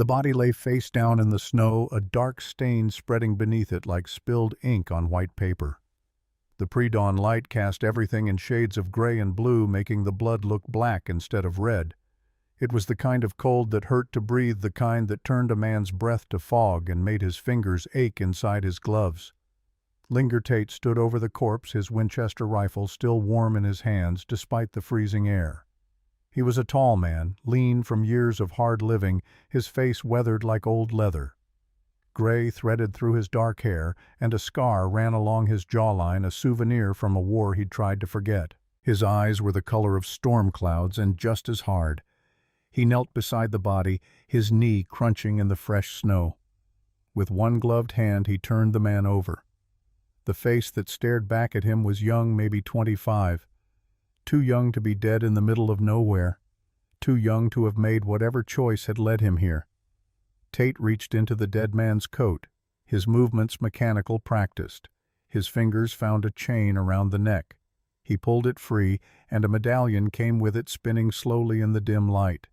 The body lay face down in the snow, a dark stain spreading beneath it like spilled ink on white paper. The pre-dawn light cast everything in shades of gray and blue, making the blood look black instead of red. It was the kind of cold that hurt to breathe, the kind that turned a man's breath to fog and made his fingers ache inside his gloves. Linger Tate stood over the corpse, his Winchester rifle still warm in his hands despite the freezing air. He was a tall man, lean from years of hard living, his face weathered like old leather. Gray threaded through his dark hair, and a scar ran along his jawline, a souvenir from a war he'd tried to forget. His eyes were the color of storm clouds and just as hard. He knelt beside the body, his knee crunching in the fresh snow. With one gloved hand he turned the man over. The face that stared back at him was young, maybe 25. Too young to be dead in the middle of nowhere. Too young to have made whatever choice had led him here. Tate reached into the dead man's coat, his movements mechanical, practiced. His fingers found a chain around the neck. He pulled it free, and a medallion came with it, spinning slowly in the dim light.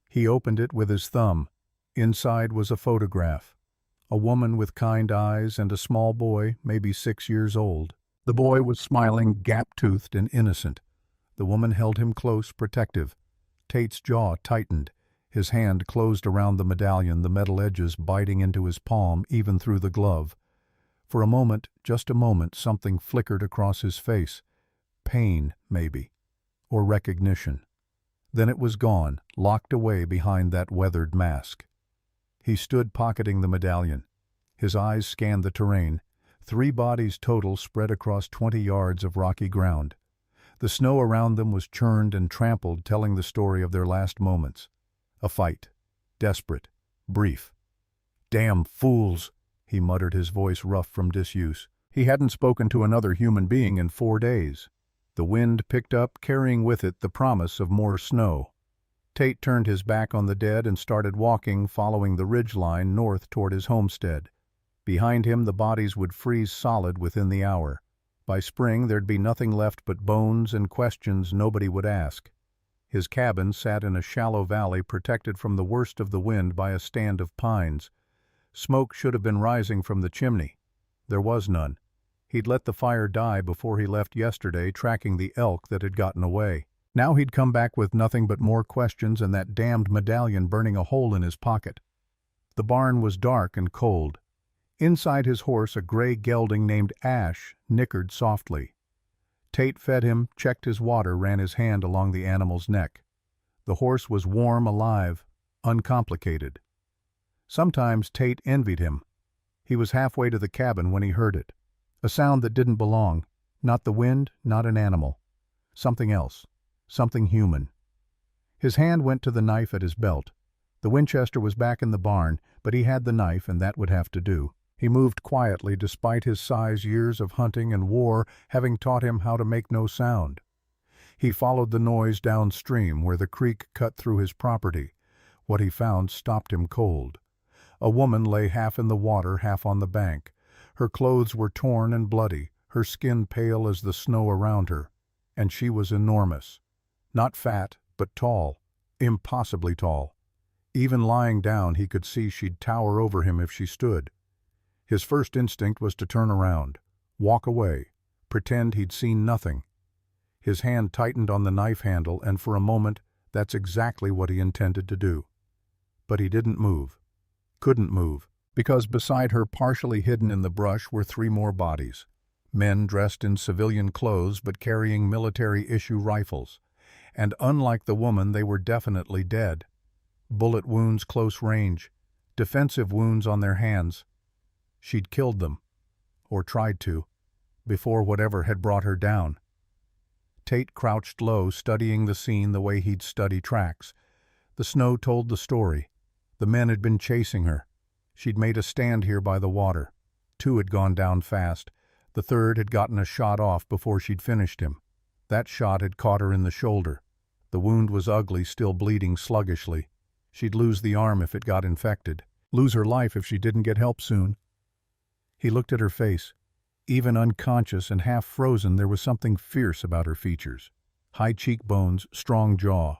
He opened it with his thumb. Inside was a photograph. A woman with kind eyes and a small boy, maybe 6 years old. The boy was smiling, gap-toothed and innocent. The woman held him close, protective. Tate's jaw tightened. His hand closed around the medallion, the metal edges biting into his palm, even through the glove. For a moment, just a moment, something flickered across his face. Pain, maybe. Or recognition. Then it was gone, locked away behind that weathered mask. He stood pocketing the medallion. His eyes scanned the terrain. 3 bodies total spread across 20 yards of rocky ground. The snow around them was churned and trampled, telling the story of their last moments. A fight. Desperate. Brief. "Damn fools," he muttered, his voice rough from disuse. He hadn't spoken to another human being in 4 days. The wind picked up, carrying with it the promise of more snow. Tate turned his back on the dead and started walking, following the ridgeline north toward his homestead. Behind him, the bodies would freeze solid within the hour. By spring, there'd be nothing left but bones and questions nobody would ask. His cabin sat in a shallow valley, protected from the worst of the wind by a stand of pines. Smoke should have been rising from the chimney. There was none. He'd let the fire die before he left yesterday, tracking the elk that had gotten away. Now he'd come back with nothing but more questions and that damned medallion burning a hole in his pocket. The barn was dark and cold. Inside his horse, a gray gelding named Ash nickered softly. Tate fed him, checked his water, ran his hand along the animal's neck. The horse was warm, alive, uncomplicated. Sometimes Tate envied him. He was halfway to the cabin when he heard it. A sound that didn't belong. Not the wind, not an animal. Something else. Something human. His hand went to the knife at his belt. The Winchester was back in the barn, but he had the knife, and that would have to do. He moved quietly, despite his size, years of hunting and war having taught him how to make no sound. He followed the noise downstream, where the creek cut through his property. What he found stopped him cold. A woman lay half in the water, half on the bank. Her clothes were torn and bloody, her skin pale as the snow around her. And she was enormous. Not fat, but tall. Impossibly tall. Even lying down, he could see she'd tower over him if she stood. His first instinct was to turn around, walk away, pretend he'd seen nothing. His hand tightened on the knife handle, and for a moment, that's exactly what he intended to do. But he didn't move. Couldn't move, because beside her, partially hidden in the brush, were 3 more bodies. Men dressed in civilian clothes but carrying military-issue rifles. And unlike the woman, they were definitely dead. Bullet wounds close range, defensive wounds on their hands. She'd killed them, or tried to, before whatever had brought her down. Tate crouched low, studying the scene the way he'd study tracks. The snow told the story. The men had been chasing her. She'd made a stand here by the water. 2 had gone down fast. The 3rd had gotten a shot off before she'd finished him. That shot had caught her in the shoulder. The wound was ugly, still bleeding sluggishly. She'd lose the arm if it got infected. Lose her life if she didn't get help soon. He looked at her face. Even unconscious and half frozen, there was something fierce about her features. High cheekbones, strong jaw.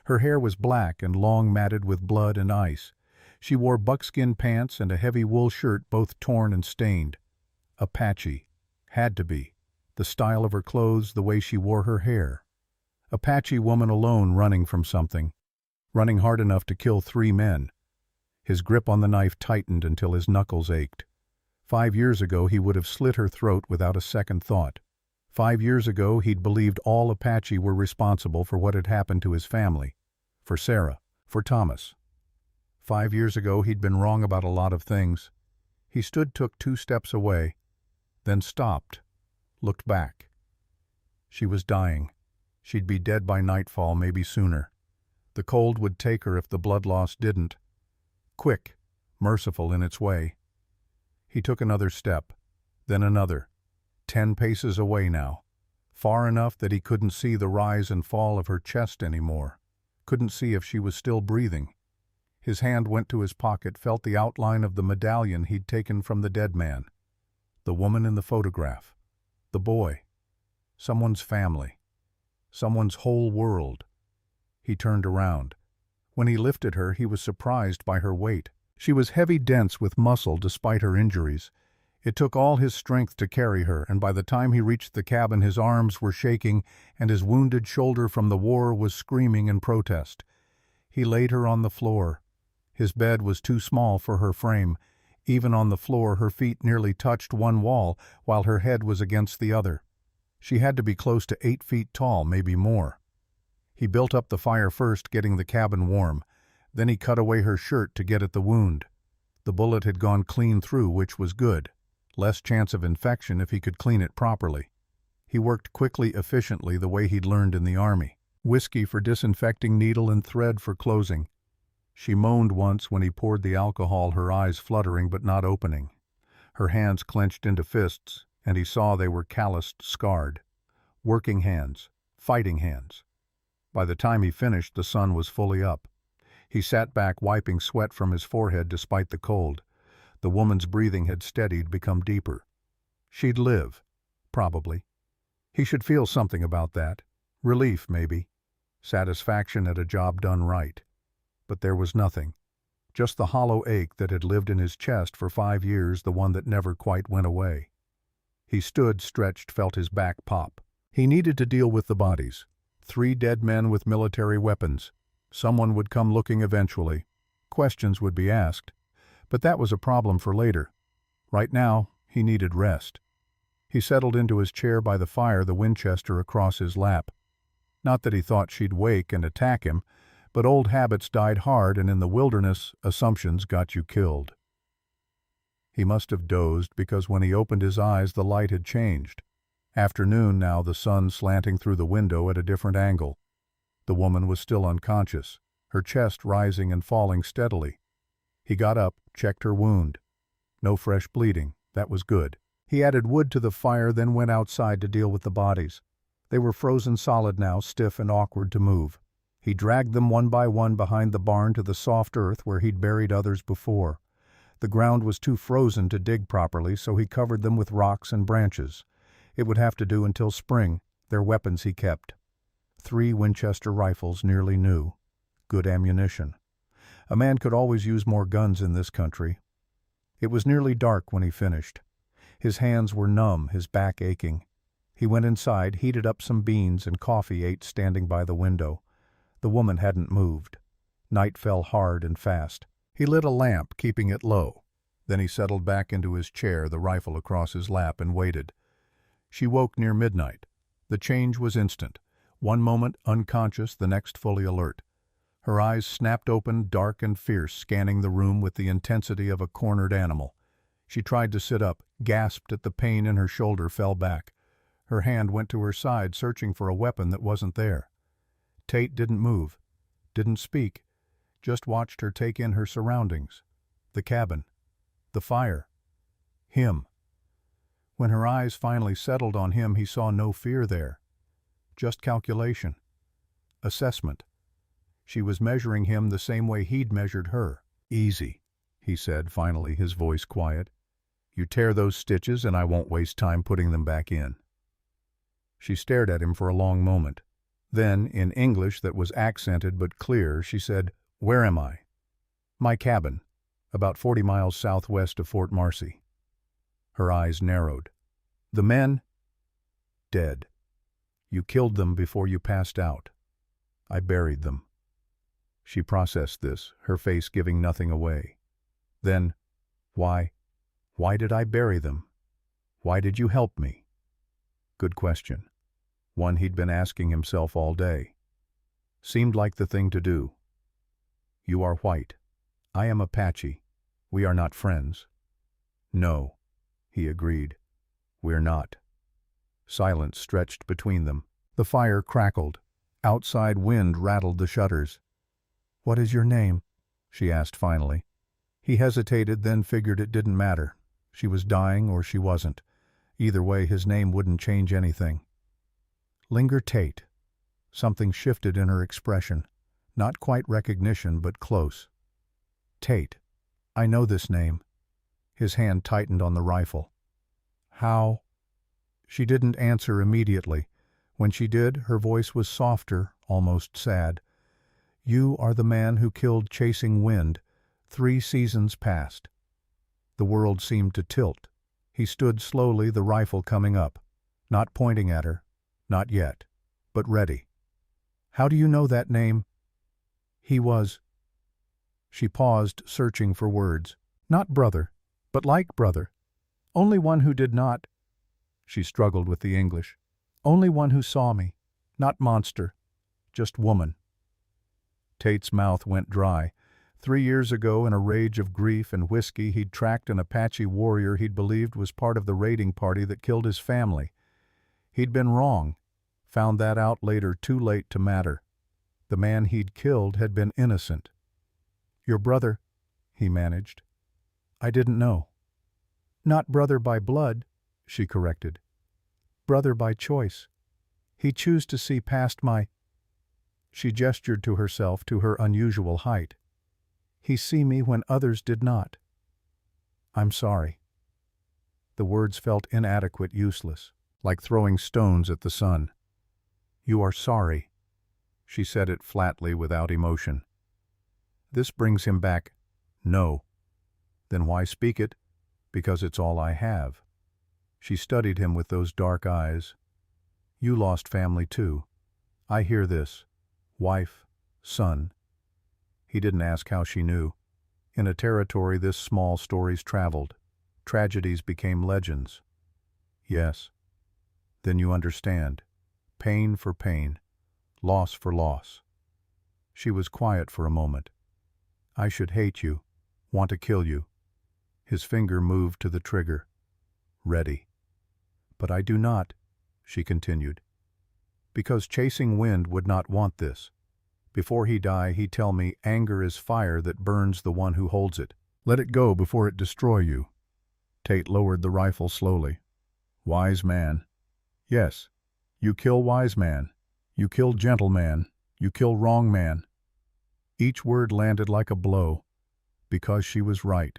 Her hair was black and long, matted with blood and ice. She wore buckskin pants and a heavy wool shirt, both torn and stained. Apache. Had to be. The style of her clothes, the way she wore her hair. Apache woman alone, running from something. Running hard enough to kill 3 men. His grip on the knife tightened until his knuckles ached. 5 years ago he would have slit her throat without a second thought. 5 years ago he'd believed all Apache were responsible for what had happened to his family. For Sarah. For Thomas. 5 years ago he'd been wrong about a lot of things. He took 2 steps away, then stopped, looked back. She was dying. She'd be dead by nightfall, maybe sooner. The cold would take her if the blood loss didn't. Quick, merciful in its way. He took another step, then another. 10 paces away now. Far enough that he couldn't see the rise and fall of her chest anymore. Couldn't see if she was still breathing. His hand went to his pocket, felt the outline of the medallion he'd taken from the dead man. The woman in the photograph. The boy. Someone's family. Someone's whole world. He turned around. When he lifted her, he was surprised by her weight. She was heavy, dense with muscle despite her injuries. It took all his strength to carry her, and by the time he reached the cabin his arms were shaking and his wounded shoulder from the war was screaming in protest. He laid her on the floor. His bed was too small for her frame. Even on the floor her feet nearly touched one wall while her head was against the other. She had to be close to 8 feet tall, maybe more. He built up the fire first, getting the cabin warm. Then he cut away her shirt to get at the wound. The bullet had gone clean through, which was good. Less chance of infection if he could clean it properly. He worked quickly, efficiently, the way he'd learned in the army. Whiskey for disinfecting, needle and thread for closing. She moaned once when he poured the alcohol, her eyes fluttering but not opening. Her hands clenched into fists, and he saw they were calloused, scarred. Working hands. Fighting hands. By the time he finished, the sun was fully up. He sat back, wiping sweat from his forehead despite the cold. The woman's breathing had steadied, become deeper. She'd live. Probably. He should feel something about that. Relief, maybe. Satisfaction at a job done right. But there was nothing. Just the hollow ache that had lived in his chest for 5 years, the one that never quite went away. He stood, stretched, felt his back pop. He needed to deal with the bodies. 3 dead men with military weapons. Someone would come looking eventually. Questions would be asked. But that was a problem for later. Right now, he needed rest. He settled into his chair by the fire, the Winchester across his lap. Not that he thought she'd wake and attack him, but old habits died hard, and in the wilderness, assumptions got you killed. He must have dozed, because when he opened his eyes the light had changed. Afternoon now, the sun slanting through the window at a different angle. The woman was still unconscious, her chest rising and falling steadily. He got up, checked her wound. No fresh bleeding, that was good. He added wood to the fire, then went outside to deal with the bodies. They were frozen solid now, stiff and awkward to move. He dragged them one by one behind the barn to the soft earth where he'd buried others before. The ground was too frozen to dig properly, so he covered them with rocks and branches. It would have to do until spring. Their weapons he kept. 3 Winchester rifles, nearly new. Good ammunition. A man could always use more guns in this country. It was nearly dark when he finished. His hands were numb, his back aching. He went inside, heated up some beans and coffee, ate standing by the window. The woman hadn't moved. Night fell hard and fast. He lit a lamp, keeping it low. Then he settled back into his chair, the rifle across his lap, and waited. She woke near midnight. The change was instant. One moment unconscious, the next fully alert. Her eyes snapped open, dark and fierce, scanning the room with the intensity of a cornered animal. She tried to sit up, gasped at the pain in her shoulder, fell back. Her hand went to her side, searching for a weapon that wasn't there. Tate didn't move, didn't speak, just watched her take in her surroundings. The cabin. The fire. Him. When her eyes finally settled on him, he saw no fear there. Just calculation. Assessment. She was measuring him the same way he'd measured her. "Easy," he said, finally, his voice quiet. "You tear those stitches and I won't waste time putting them back in." She stared at him for a long moment. Then, in English that was accented but clear, she said, "Where am I?" "My cabin." about 40 miles southwest of Fort Marcy. Her eyes narrowed. The men? Dead. You killed them before you passed out. I buried them. She processed this, her face giving nothing away. Then, why did I bury them? Why did you help me? Good question. One he'd been asking himself all day. Seemed like the thing to do. You are white. I am Apache. We are not friends. No, he agreed. We're not. Silence stretched between them. The fire crackled. Outside wind rattled the shutters. What is your name? She asked finally. He hesitated, then figured it didn't matter. She was dying or she wasn't. Either way, his name wouldn't change anything. Linger Tate. Something shifted in her expression. Not quite recognition, but close. Tate. I know this name. His hand tightened on the rifle. How? She didn't answer immediately. When she did, her voice was softer, almost sad. You are the man who killed Chasing Wind 3 seasons past. The world seemed to tilt. He stood slowly, the rifle coming up. Not pointing at her. Not yet. But ready. How do you know that name? He was. She paused, searching for words. Not brother, but like brother. Only one who did not. She struggled with the English. Only one who saw me. Not monster. Just woman. Tate's mouth went dry. 3 years ago, in a rage of grief and whiskey, he'd tracked an Apache warrior he'd believed was part of the raiding party that killed his family. He'd been wrong. Found that out later, too late to matter. The man he'd killed had been innocent. Your brother, he managed. I didn't know. Not brother by blood, she corrected. Brother by choice. He chose to see past my... She gestured to herself, to her unusual height. He see me when others did not. I'm sorry. The words felt inadequate, useless, like throwing stones at the sun. You are sorry. She said it flatly, without emotion. This brings him back. No. Then why speak it? Because it's all I have. She studied him with those dark eyes. You lost family too. I hear this. Wife, son. He didn't ask how she knew. In a territory this small, stories traveled. Tragedies became legends. Yes. Then you understand. Pain for pain. Loss for loss. She was quiet for a moment. I should hate you. Want to kill you. His finger moved to the trigger. Ready. But I do not, she continued. Because Chasing Wind would not want this. Before he die, he tell me anger is fire that burns the one who holds it. Let it go before it destroy you. Tate lowered the rifle slowly. Wise man. Yes. You kill wise man. You kill gentle man. You kill wrong man. Each word landed like a blow. Because she was right.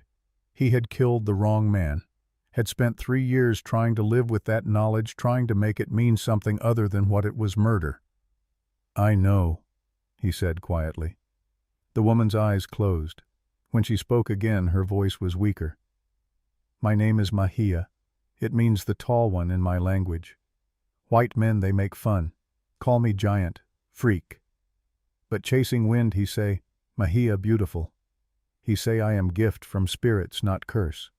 He had killed the wrong man. Had spent 3 years trying to live with that knowledge, trying to make it mean something other than what it was, murder. I know, he said quietly. The woman's eyes closed. When she spoke again, her voice was weaker. My name is Mahia. It means the tall one in my language. White men, they make fun. Call me giant, freak. But Chasing Wind, he say, Mahia beautiful. He say I am gift from spirits, not curse.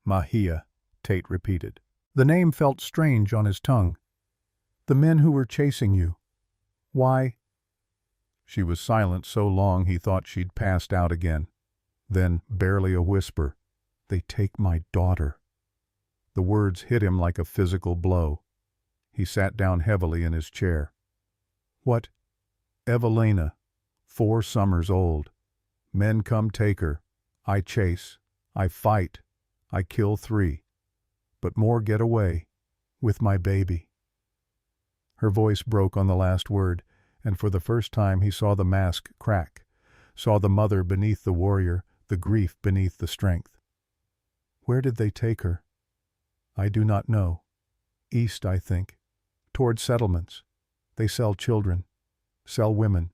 Mahia, Tate repeated. The name felt strange on his tongue. The men who were chasing you. Why? She was silent so long he thought she'd passed out again. Then, barely a whisper, they take my daughter. The words hit him like a physical blow. He sat down heavily in his chair. What? Evelina, 4 summers old. Men come take her. I chase. I fight. I kill 3. But more get away. With my baby. Her voice broke on the last word, and for the first time he saw the mask crack. Saw the mother beneath the warrior, the grief beneath the strength. Where did they take her? I do not know. East, I think. Toward settlements. They sell children. Sell women.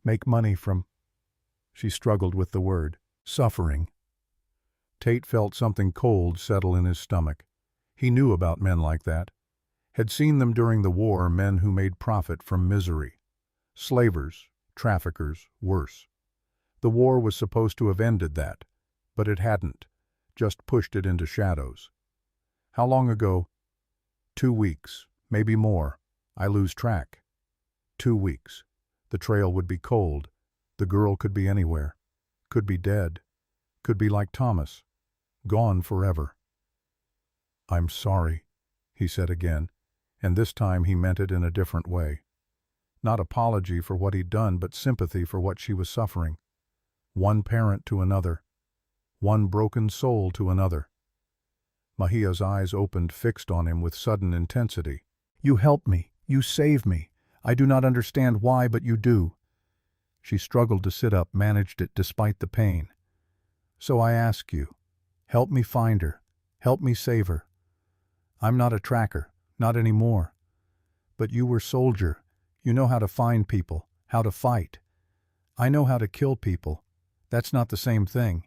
Make money from... She struggled with the word. Suffering. Tate felt something cold settle in his stomach. He knew about men like that. Had seen them during the war, men who made profit from misery. Slavers, traffickers, worse. The war was supposed to have ended that, but it hadn't, just pushed it into shadows. How long ago? 2 weeks, maybe more. I lose track. 2 weeks. The trail would be cold. The girl could be anywhere. Could be dead. Could be like Thomas. Gone forever. "I'm sorry," he said again, and this time he meant it in a different way. Not apology for what he'd done, but sympathy for what she was suffering. One parent to another. One broken soul to another. Mahia's eyes opened, fixed on him with sudden intensity. "You help me. You save me. I do not understand why, but you do." She struggled to sit up, managed it despite the pain. "So I ask you, help me find her. Help me save her. I'm not a tracker, not anymore. But you were soldier. You know how to find people, how to fight. I know how to kill people. That's not the same thing.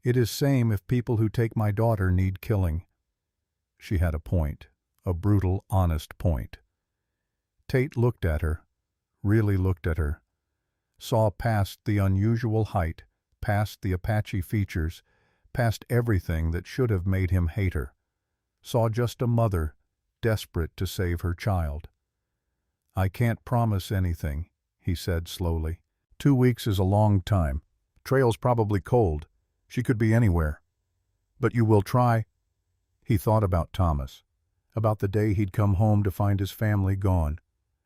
It is same if people who take my daughter need killing." She had a point, a brutal, honest point. Tate looked at her, really looked at her, saw past the unusual height, past the Apache features, past everything that should have made him hate her. Saw just a mother, desperate to save her child. "I can't promise anything," he said slowly. 2 weeks is a long time. Trail's probably cold. She could be anywhere. But you will try?" He thought about Thomas, about the day he'd come home to find his family gone,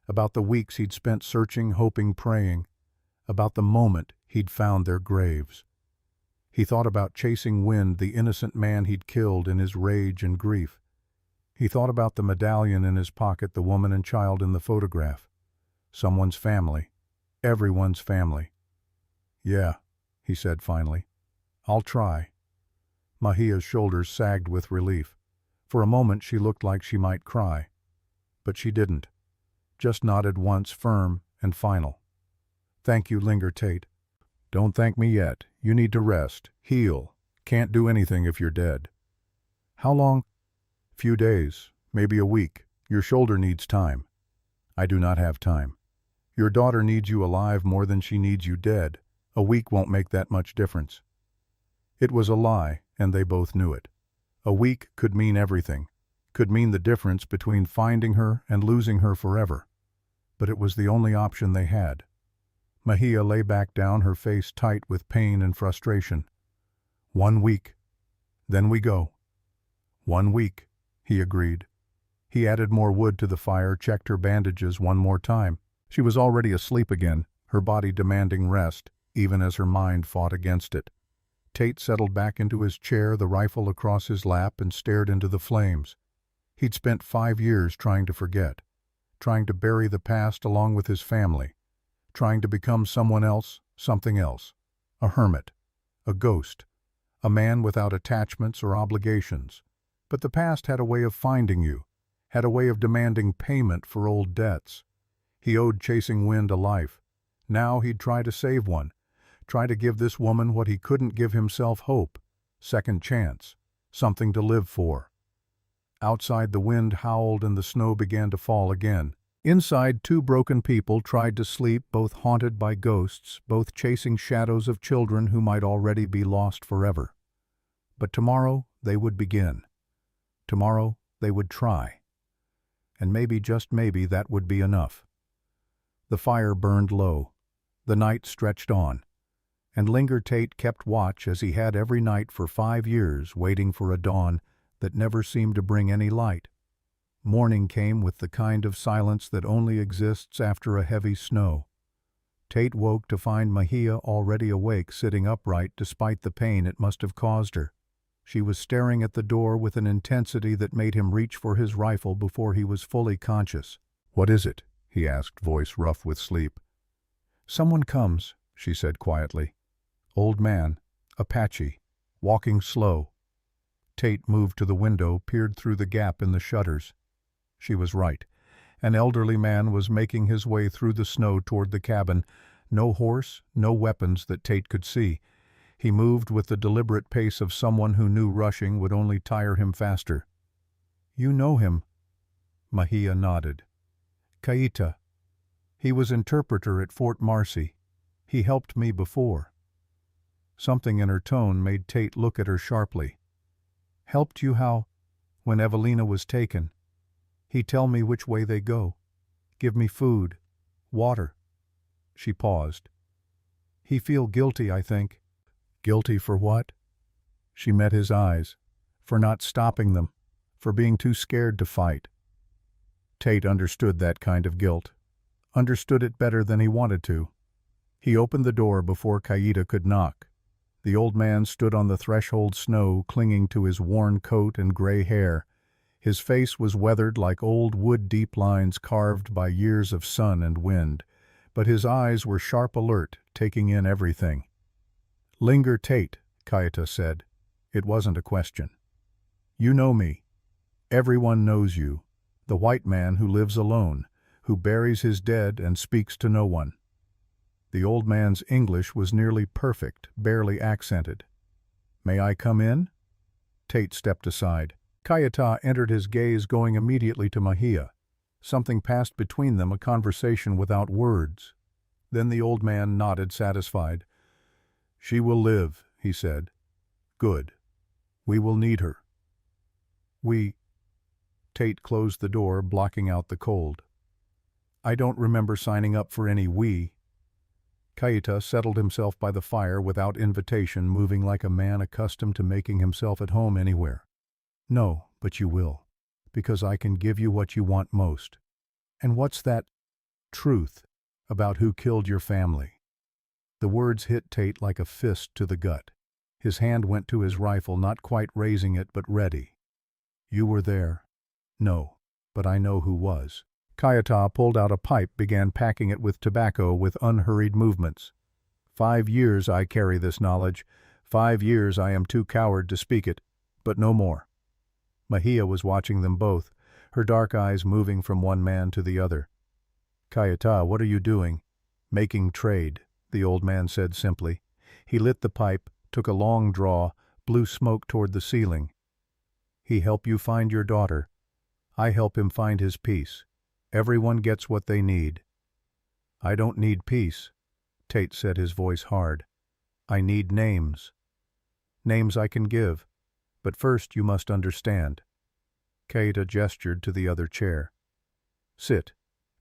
about the weeks he'd spent searching, hoping, praying, about the moment he'd found their graves. He thought about chasing wind, the innocent man he'd killed in his rage and grief. He thought about the medallion in his pocket, the woman and child in the photograph. Someone's family. Everyone's family. "Yeah," he said finally. "I'll try." Mahia's shoulders sagged with relief. For a moment she looked like she might cry. But she didn't. Just nodded once, firm and final. "Thank you, Linger Tate." "Don't thank me yet. You need to rest, heal. Can't do anything if you're dead." "How long?" "Few days, maybe a week. Your shoulder needs time." "I do not have time." "Your daughter needs you alive more than she needs you dead. A week won't make that much difference." It was a lie, and they both knew it. A week could mean everything, could mean the difference between finding her and losing her forever. But it was the only option they had. Mahia lay back down, her face tight with pain and frustration. 1 week. Then we go." 1 week, he agreed. He added more wood to the fire, checked her bandages one more time. She was already asleep again, her body demanding rest, even as her mind fought against it. Tate settled back into his chair, the rifle across his lap, and stared into the flames. He'd spent 5 years trying to forget, trying to bury the past along with his family, trying to become someone else, something else. A hermit, a ghost, a man without attachments or obligations. But the past had a way of finding you, had a way of demanding payment for old debts. He owed chasing wind a life. Now he'd try to save one, try to give this woman what he couldn't give himself: hope, second chance, something to live for. Outside the wind howled and the snow began to fall again. Inside, 2 broken people tried to sleep, both haunted by ghosts, both chasing shadows of children who might already be lost forever. But tomorrow they would begin. Tomorrow they would try. And maybe, just maybe, that would be enough. The fire burned low. The night stretched on. And Linger Tate kept watch, as he had every night for 5 years, waiting for a dawn that never seemed to bring any light. Morning came with the kind of silence that only exists after a heavy snow. Tate woke to find Mahia already awake, sitting upright despite the pain it must have caused her. She was staring at the door with an intensity that made him reach for his rifle before he was fully conscious. "What is it?" he asked, voice rough with sleep. "Someone comes," she said quietly. "Old man, Apache, walking slow." Tate moved to the window, peered through the gap in the shutters. She was right. An elderly man was making his way through the snow toward the cabin. No horse, no weapons that Tate could see. He moved with the deliberate pace of someone who knew rushing would only tire him faster. "You know him?" Mahia nodded. "Kaita. He was interpreter at Fort Marcy. He helped me before." Something in her tone made Tate look at her sharply. "Helped you how?" "When Evelina was taken. He tell me which way they go. Give me food. Water." She paused. "He feel guilty, I think." "Guilty for what?" She met his eyes. For not stopping them. For being too scared to fight. Tate understood that kind of guilt. Understood it better than he wanted to. He opened the door before Kaita could knock. The old man stood on the threshold snow, clinging to his worn coat and gray hair. His face was weathered like old wood deep lines carved by years of sun and wind, but his eyes were sharp alert, taking in everything. "Linger, Tate," Kaita said. It wasn't a question. "You know me. Everyone knows you. The white man who lives alone, who buries his dead and speaks to no one." The old man's English was nearly perfect, barely accented. "May I come in?" Tate stepped aside. Kaita entered, his gaze going immediately to Mahia. Something passed between them, a conversation without words. Then the old man nodded, satisfied. "She will live," he said. "Good. We will need her." "We—" Tate closed the door, blocking out the cold. "I don't remember signing up for any we." Kaita settled himself by the fire without invitation, moving like a man accustomed to making himself at home anywhere. "No, but you will, because I can give you what you want most." "And what's that?" "Truth about who killed your family." The words hit Tate like a fist to the gut. His hand went to his rifle, not quite raising it, but ready. "You were there." "No, but I know who was." Kaita pulled out a pipe, began packing it with tobacco with unhurried movements. 5 years I carry this knowledge. 5 years I am too coward to speak it, but no more." Mahia was watching them both, her dark eyes moving from one man to the other. "Kaita, what are you doing?" "Making trade," the old man said simply. He lit the pipe, took a long draw, blew smoke toward the ceiling. "He help you find your daughter. I help him find his peace. Everyone gets what they need." "I don't need peace," Tate said, his voice hard. "I need names. Names I can give. But first you must understand." Kaita gestured to the other chair. "Sit.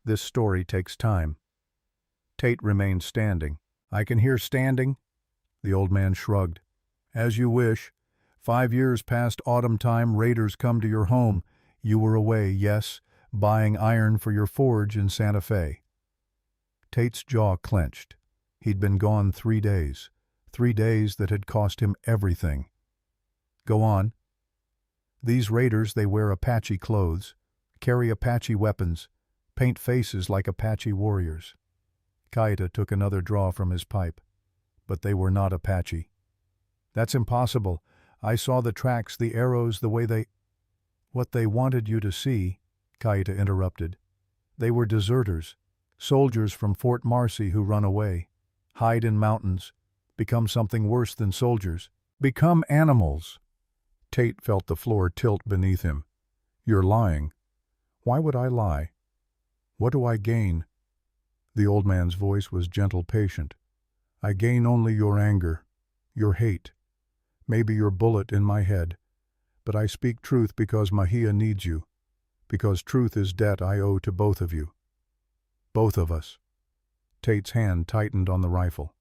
This story takes time." Tate remained standing. "I can hear standing." The old man shrugged. "As you wish. 5 years past autumn time, raiders come to your home. You were away, yes, buying iron for your forge in Santa Fe." Tate's jaw clenched. He'd been gone 3 days. 3 days that had cost him everything. "Go on." "These raiders, they wear Apache clothes, carry Apache weapons, paint faces like Apache warriors." Kaita took another draw from his pipe. "But they were not Apache." "That's impossible. I saw the tracks, the arrows, the way they—" "What they wanted you to see," Kaita interrupted. "They were deserters, soldiers from Fort Marcy who run away, hide in mountains, become something worse than soldiers, become animals." Tate felt the floor tilt beneath him. "You're lying." "Why would I lie? What do I gain?" The old man's voice was gentle, patient. "I gain only your anger, your hate, maybe your bullet in my head. But I speak truth because Mahia needs you, because truth is debt I owe to both of you. Both of us." Tate's hand tightened on the rifle.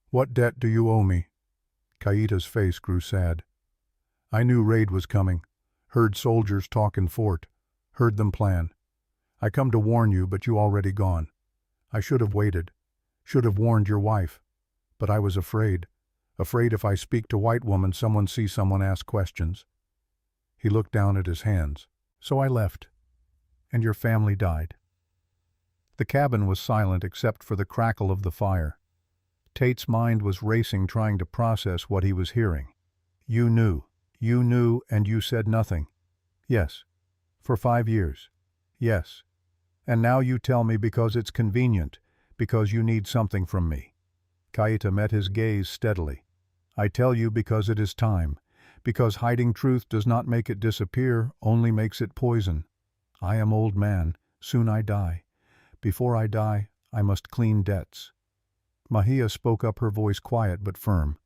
"What debt do you owe me?" Kaita's face grew sad. "I knew raid was coming, heard soldiers talk in fort, heard them plan. I come to warn you, but you already gone. I should have waited, should have warned your wife. But I was afraid if I speak to white woman, someone see someone ask questions." He looked down at his hands. "So I left, and your family died." The cabin was silent except for the crackle of the fire. Tate's mind was racing, trying to process what he was hearing. "You knew, and you said nothing." "Yes." "For 5 years." "Yes. And now you tell me because it's convenient, because you need something from me." Kaita met his gaze steadily. I tell you because it is time. Because hiding truth does not make it disappear, only makes it poison. I am old man. Soon I die. Before I die, I must clean debts." Mahia spoke up, her voice quiet but firm.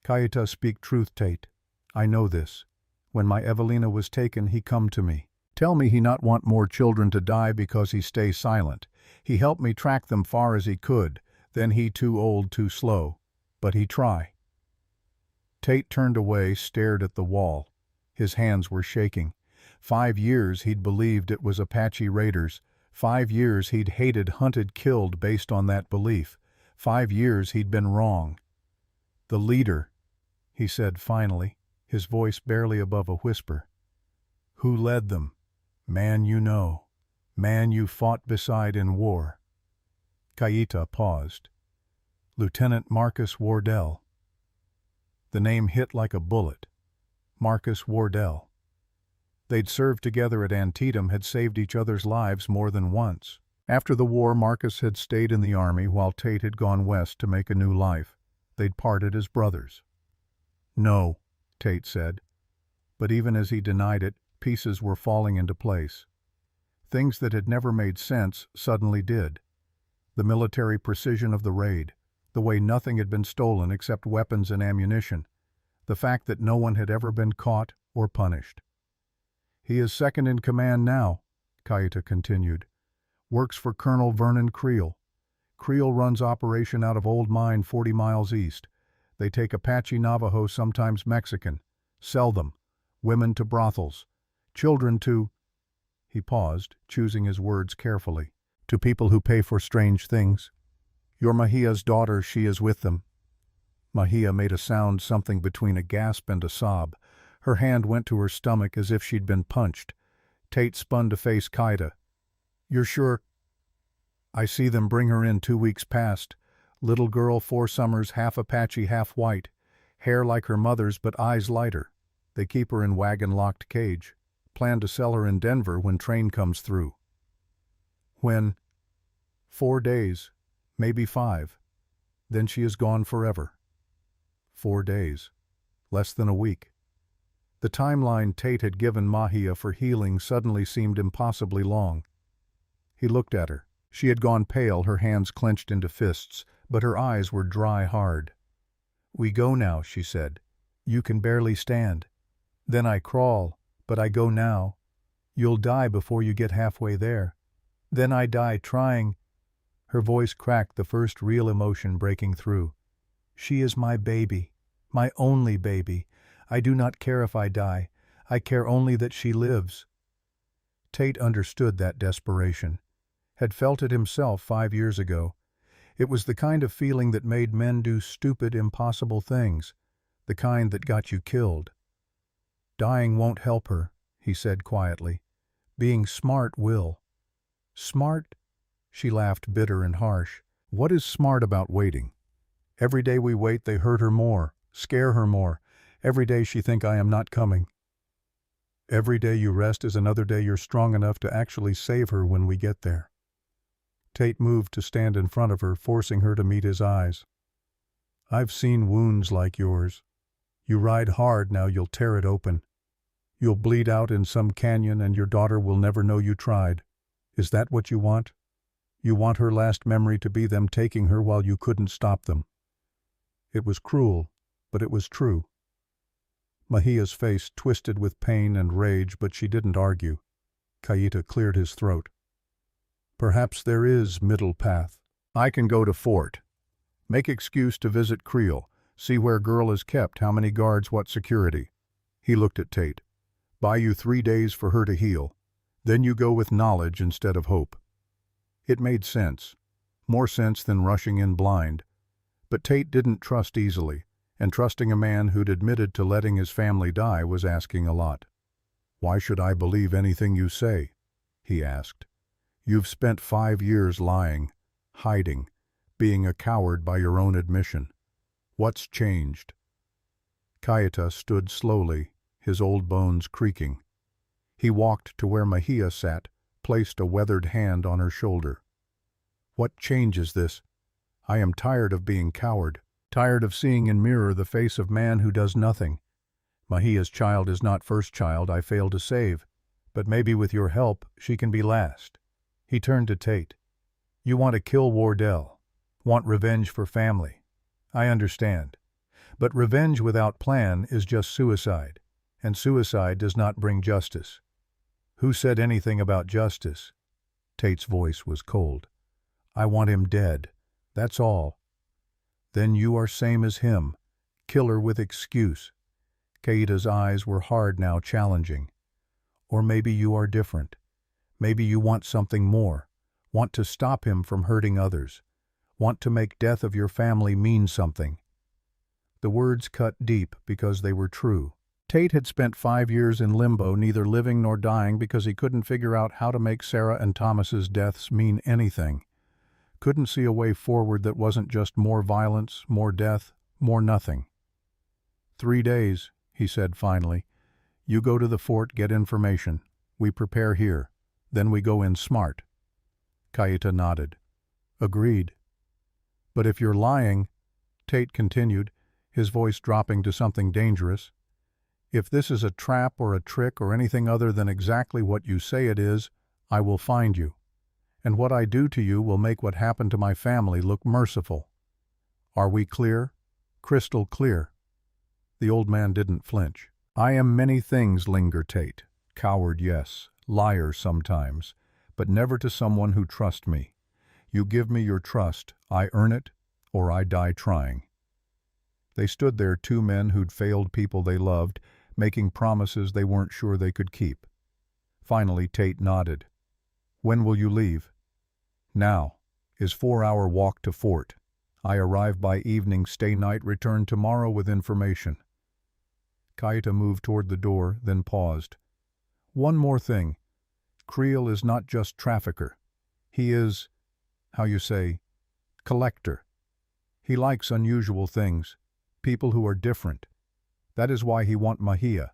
"Kaita, speak truth, Tate. I know this. When my Evelina was taken, he come to me. Tell me he not want more children to die because he stay silent. He help me track them far as he could. Then he too old, too slow. But he try." Tate turned away, stared at the wall. His hands were shaking. 5 years he'd believed it was Apache raiders. 5 years he'd hated, hunted, killed based on that belief. 5 years he'd been wrong. "The leader," he said finally, his voice barely above a whisper. "Who led them? Man you know. Man you fought beside in war." Kaita paused. "Lieutenant Marcus Wardell." The name hit like a bullet. Marcus Wardell. They'd served together at Antietam, had saved each other's lives more than once. After the war, Marcus had stayed in the army while Tate had gone west to make a new life. They'd parted as brothers. "No," Tate said. But even as he denied it, pieces were falling into place. Things that had never made sense suddenly did. The military precision of the raid, the way nothing had been stolen except weapons and ammunition, the fact that no one had ever been caught or punished. "He is second in command now," Kaita continued. "Works for Colonel Vernon Creel. Creel runs operation out of Old Mine 40 miles east. They take Apache, Navajo, sometimes Mexican. Sell them. Women to brothels. Children to—" He paused, choosing his words carefully. "To people who pay for strange things. Your Mahia's daughter, she is with them." Mahia made a sound something between a gasp and a sob. Her hand went to her stomach as if she'd been punched. Tate spun to face Kaita. "You're sure?" "I see them bring her in 2 weeks past. Little girl, 4 summers, half Apache, half white. Hair like her mother's but eyes lighter. They keep her in wagon-locked cage. Plan to sell her in Denver when train comes through." "When?" "4 days. Maybe 5. Then she is gone forever." 4 days. Less than a week. The timeline Tate had given Mahia for healing suddenly seemed impossibly long. He looked at her. She had gone pale, her hands clenched into fists, but her eyes were dry hard. "We go now," she said. "You can barely stand. Then I crawl, but I go now. You'll die before you get halfway there. Then I die trying." Her voice cracked, the first real emotion breaking through. "She is my baby, my only baby. I do not care if I die. I care only that she lives." Tate understood that desperation. Had felt it himself 5 years ago. It was the kind of feeling that made men do stupid, impossible things. The kind that got you killed. "Dying won't help her," he said quietly. "Being smart will." "Smart?" She laughed, bitter and harsh. "What is smart about waiting? Every day we wait, they hurt her more, scare her more. Every day she think I am not coming. Every day you rest is another day you're strong enough to actually save her when we get there." Tate moved to stand in front of her, forcing her to meet his eyes. "I've seen wounds like yours. You ride hard, now you'll tear it open. You'll bleed out in some canyon and your daughter will never know you tried. Is that what you want? You want her last memory to be them taking her while you couldn't stop them." It was cruel, but it was true. Mahia's face twisted with pain and rage, but she didn't argue. Kaita cleared his throat. "Perhaps there is middle path. I can go to fort. Make excuse to visit Creel. See where girl is kept, how many guards, what security." He looked at Tate. "Buy you 3 days for her to heal. Then you go with knowledge instead of hope." It made sense. More sense than rushing in blind. But Tate didn't trust easily, and trusting a man who'd admitted to letting his family die was asking a lot. "Why should I believe anything you say?" he asked. "You've spent 5 years lying, hiding, being a coward by your own admission. What's changed?" Kaita stood slowly, his old bones creaking. He walked to where Mahia sat, placed a weathered hand on her shoulder. "What changes this? I am tired of being coward. Tired of seeing in mirror the face of man who does nothing. Mahia's child is not first child I failed to save, but maybe with your help she can be last. He turned to Tate. You want to kill Wardell. Want revenge for family. I understand. But revenge without plan is just suicide, and suicide does not bring justice. Who said anything about justice? Tate's voice was cold. I want him dead. That's all. Then you are same as him. Killer with excuse. Kaida's eyes were hard now, challenging. Or maybe you are different. Maybe you want something more. Want to stop him from hurting others. Want to make death of your family mean something. The words cut deep because they were true. Tate had spent 5 years in limbo, neither living nor dying, because he couldn't figure out how to make Sarah and Thomas's deaths mean anything. Couldn't see a way forward that wasn't just more violence, more death, more nothing. 3 days, he said finally. You go to the fort, get information. We prepare here. Then we go in smart. Kaita nodded. Agreed. But if you're lying, Tate continued, his voice dropping to something dangerous, if this is a trap or a trick or anything other than exactly what you say it is, I will find you. And what I do to you will make what happened to my family look merciful. Are we clear? Crystal clear. The old man didn't flinch. I am many things, Linger Tate. Coward, yes. Liar sometimes. But never to someone who trusts me. You give me your trust, I earn it, or I die trying. They stood there, 2 men who'd failed people they loved, making promises they weren't sure they could keep. Finally, Tate nodded. When will you leave? Now. Is 4-hour walk to fort. I arrive by evening, stay night, return tomorrow with information. Kaita moved toward the door, then paused. One more thing. Creel is not just trafficker. He is, how you say, collector. He likes unusual things, people who are different. That is why he want Mahia,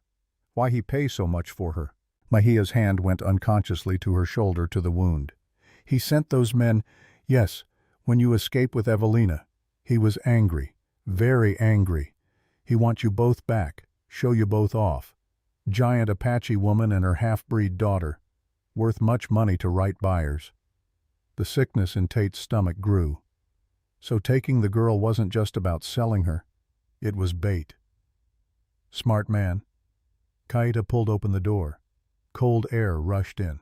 why he pay so much for her. Mahia's hand went unconsciously to her shoulder, to the wound. He sent those men, yes, when you escape with Evelina. He was angry, very angry. He wants you both back, show you both off. Giant Apache woman and her half-breed daughter, worth much money to right buyers. The sickness in Tate's stomach grew. So taking the girl wasn't just about selling her, it was bait. Smart man. Kaita pulled open the door. Cold air rushed in.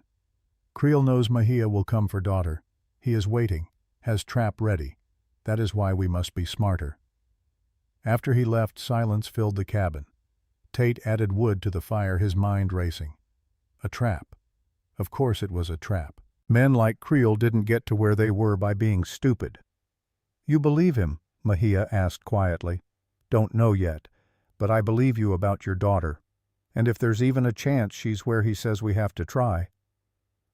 Creel knows Mahia will come for daughter. He is waiting, has trap ready. That is why we must be smarter. After he left, silence filled the cabin. Tate added wood to the fire, his mind racing. A trap. Of course it was a trap. Men like Creel didn't get to where they were by being stupid. You believe him? Mahia asked quietly. Don't know yet, but I believe you about your daughter. And if there's even a chance she's where he says we have to try.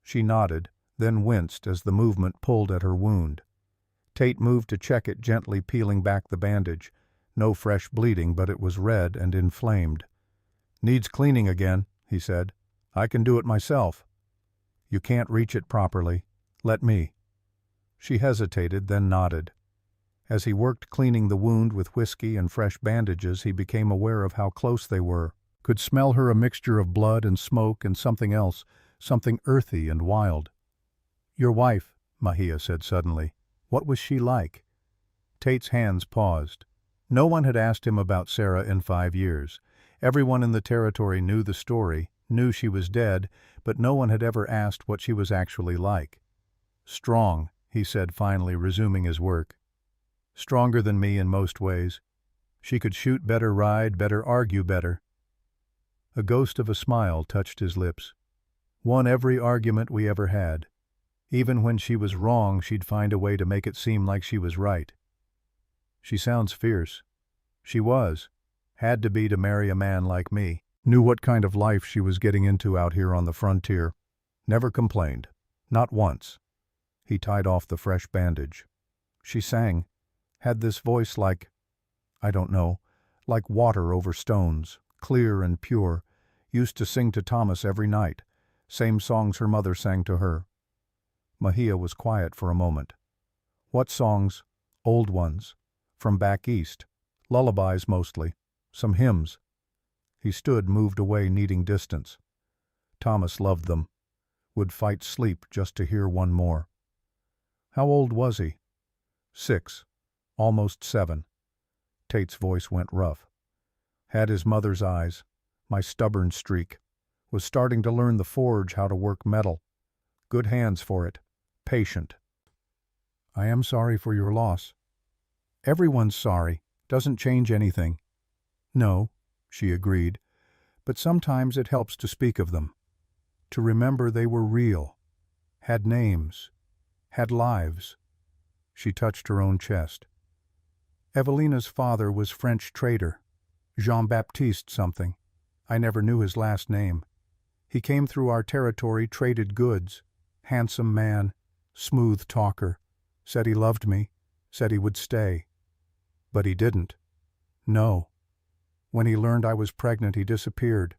She nodded, then winced as the movement pulled at her wound. Tate moved to check it, gently peeling back the bandage. No fresh bleeding, but it was red and inflamed. Needs cleaning again, he said. I can do it myself. You can't reach it properly. Let me. She hesitated, then nodded. As he worked cleaning the wound with whiskey and fresh bandages, he became aware of how close they were. Could smell her, a mixture of blood and smoke and something else, something earthy and wild. Your wife, Mahia said suddenly. What was she like? Tate's hands paused. No one had asked him about Sarah in 5 years. Everyone in the territory knew the story, knew she was dead, but no one had ever asked what she was actually like. Strong, he said finally, resuming his work. Stronger than me in most ways. She could shoot better, ride better, argue better. A ghost of a smile touched his lips. Won every argument we ever had. Even when she was wrong, she'd find a way to make it seem like she was right. She sounds fierce. She was. Had to be to marry a man like me. Knew what kind of life she was getting into out here on the frontier. Never complained. Not once. He tied off the fresh bandage. She sang. Had this voice like, I don't know, like water over stones, clear and pure. Used to sing to Thomas every night. Same songs her mother sang to her. Mahia was quiet for a moment. What songs? Old ones. From back east. Lullabies mostly. Some hymns. He stood, moved away, needing distance. Thomas loved them. Would fight sleep just to hear one more. How old was he? 6. Almost 7. Tate's voice went rough. Had his mother's eyes. My stubborn streak. Was starting to learn the forge, how to work metal. Good hands for it. Patient. I am sorry for your loss. Everyone's sorry. Doesn't change anything. No, she agreed, but sometimes it helps to speak of them. To remember they were real. Had names. Had lives. She touched her own chest. Evelina's father was French trader. Jean-Baptiste something. I never knew his last name. He came through our territory, traded goods. Handsome man. Smooth talker. Said he loved me. Said he would stay. But he didn't. No. When he learned I was pregnant, he disappeared.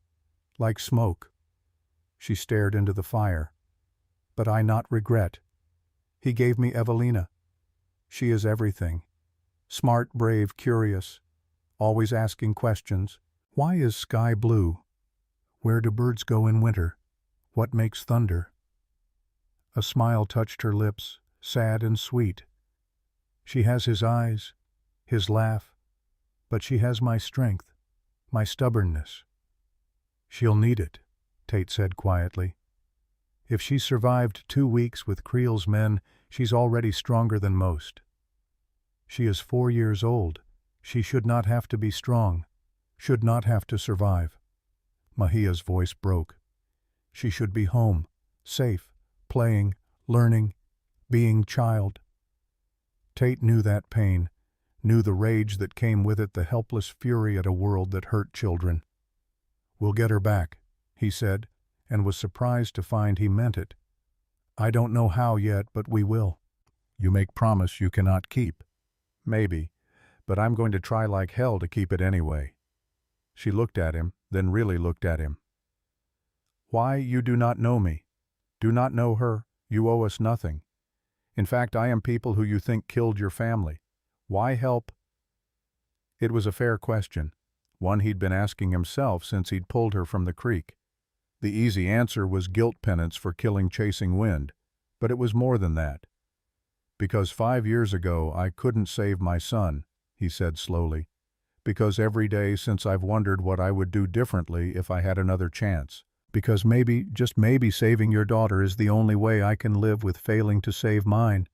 Like smoke. She stared into the fire. But I not regret. He gave me Evelina. She is everything. Smart, brave, curious. Always asking questions. Why is sky blue? Where do birds go in winter? What makes thunder? A smile touched her lips, sad and sweet. She has his eyes, his laugh, but she has my strength, my stubbornness. She'll need it, Tate said quietly. If she survived 2 weeks with Creel's men, she's already stronger than most. She is 4 years old. She should not have to be strong, should not have to survive. Mahia's voice broke. She should be home, safe, playing, learning, being child. Tate knew that pain, knew the rage that came with it, the helpless fury at a world that hurt children. We'll get her back, he said, and was surprised to find he meant it. I don't know how yet, but we will. You make promise you cannot keep. Maybe, but I'm going to try like hell to keep it anyway. She looked at him, then really looked at him. Why, you do not know me. Do not know her. You owe us nothing. In fact, I am people who you think killed your family. Why help? It was a fair question, one he'd been asking himself since he'd pulled her from the creek. The easy answer was guilt penance for killing Chasing Wind, but it was more than that. Because 5 years ago I couldn't save my son, he said slowly. Because every day since I've wondered what I would do differently if I had another chance. Because maybe, just maybe, saving your daughter is the only way I can live with failing to save mine.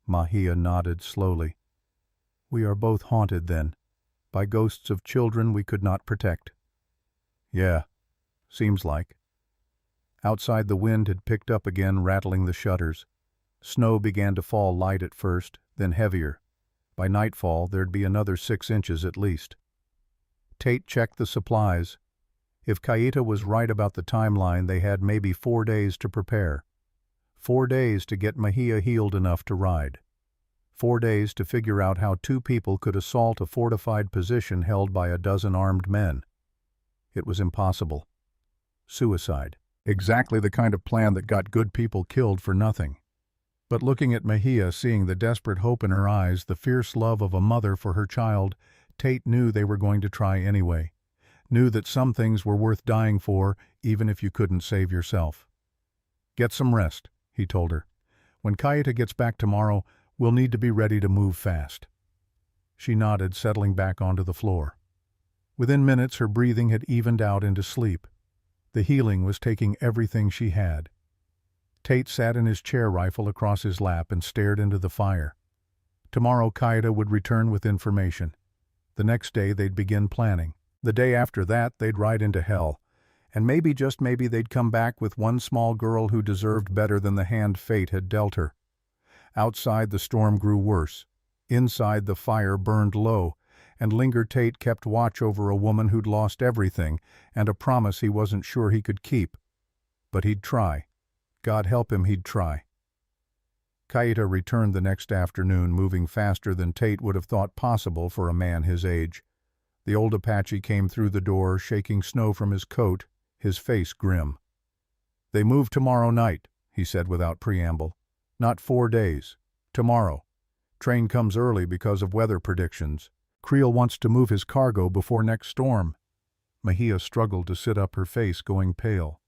Mahia nodded slowly. We are both haunted, then, by ghosts of children we could not protect. Yeah, seems like. Outside the wind had picked up again, rattling the shutters. Snow began to fall light at first, then heavier. By nightfall there'd be another 6 inches at least. Tate checked the supplies. If Kaita was right about the timeline, they had maybe 4 days to prepare. 4 days to get Mahia healed enough to ride. 4 days to figure out how 2 people could assault a fortified position held by a dozen armed men. It was impossible. Suicide. Exactly the kind of plan that got good people killed for nothing. But looking at Mahia, seeing the desperate hope in her eyes, the fierce love of a mother for her child, Tate knew they were going to try anyway. Knew that some things were worth dying for, even if you couldn't save yourself. Get some rest, he told her. When Kaita gets back tomorrow, we'll need to be ready to move fast. She nodded, settling back onto the floor. Within minutes, her breathing had evened out into sleep. The healing was taking everything she had. Tate sat in his chair rifle across his lap and stared into the fire. Tomorrow Kaita would return with information. The next day they'd begin planning. The day after that they'd ride into hell. And maybe, just maybe, they'd come back with one small girl who deserved better than the hand fate had dealt her. Outside the storm grew worse. Inside the fire burned low, and Linger Tate kept watch over a woman who'd lost everything and a promise he wasn't sure he could keep. But he'd try. God help him, he'd try. Kaita returned the next afternoon, moving faster than Tate would have thought possible for a man his age. The old Apache came through the door, shaking snow from his coat, his face grim. They move tomorrow night, he said without preamble. Not 4 days. Tomorrow. Train comes early because of weather predictions. Creel wants to move his cargo before next storm. Mahia struggled to sit up, her face going pale.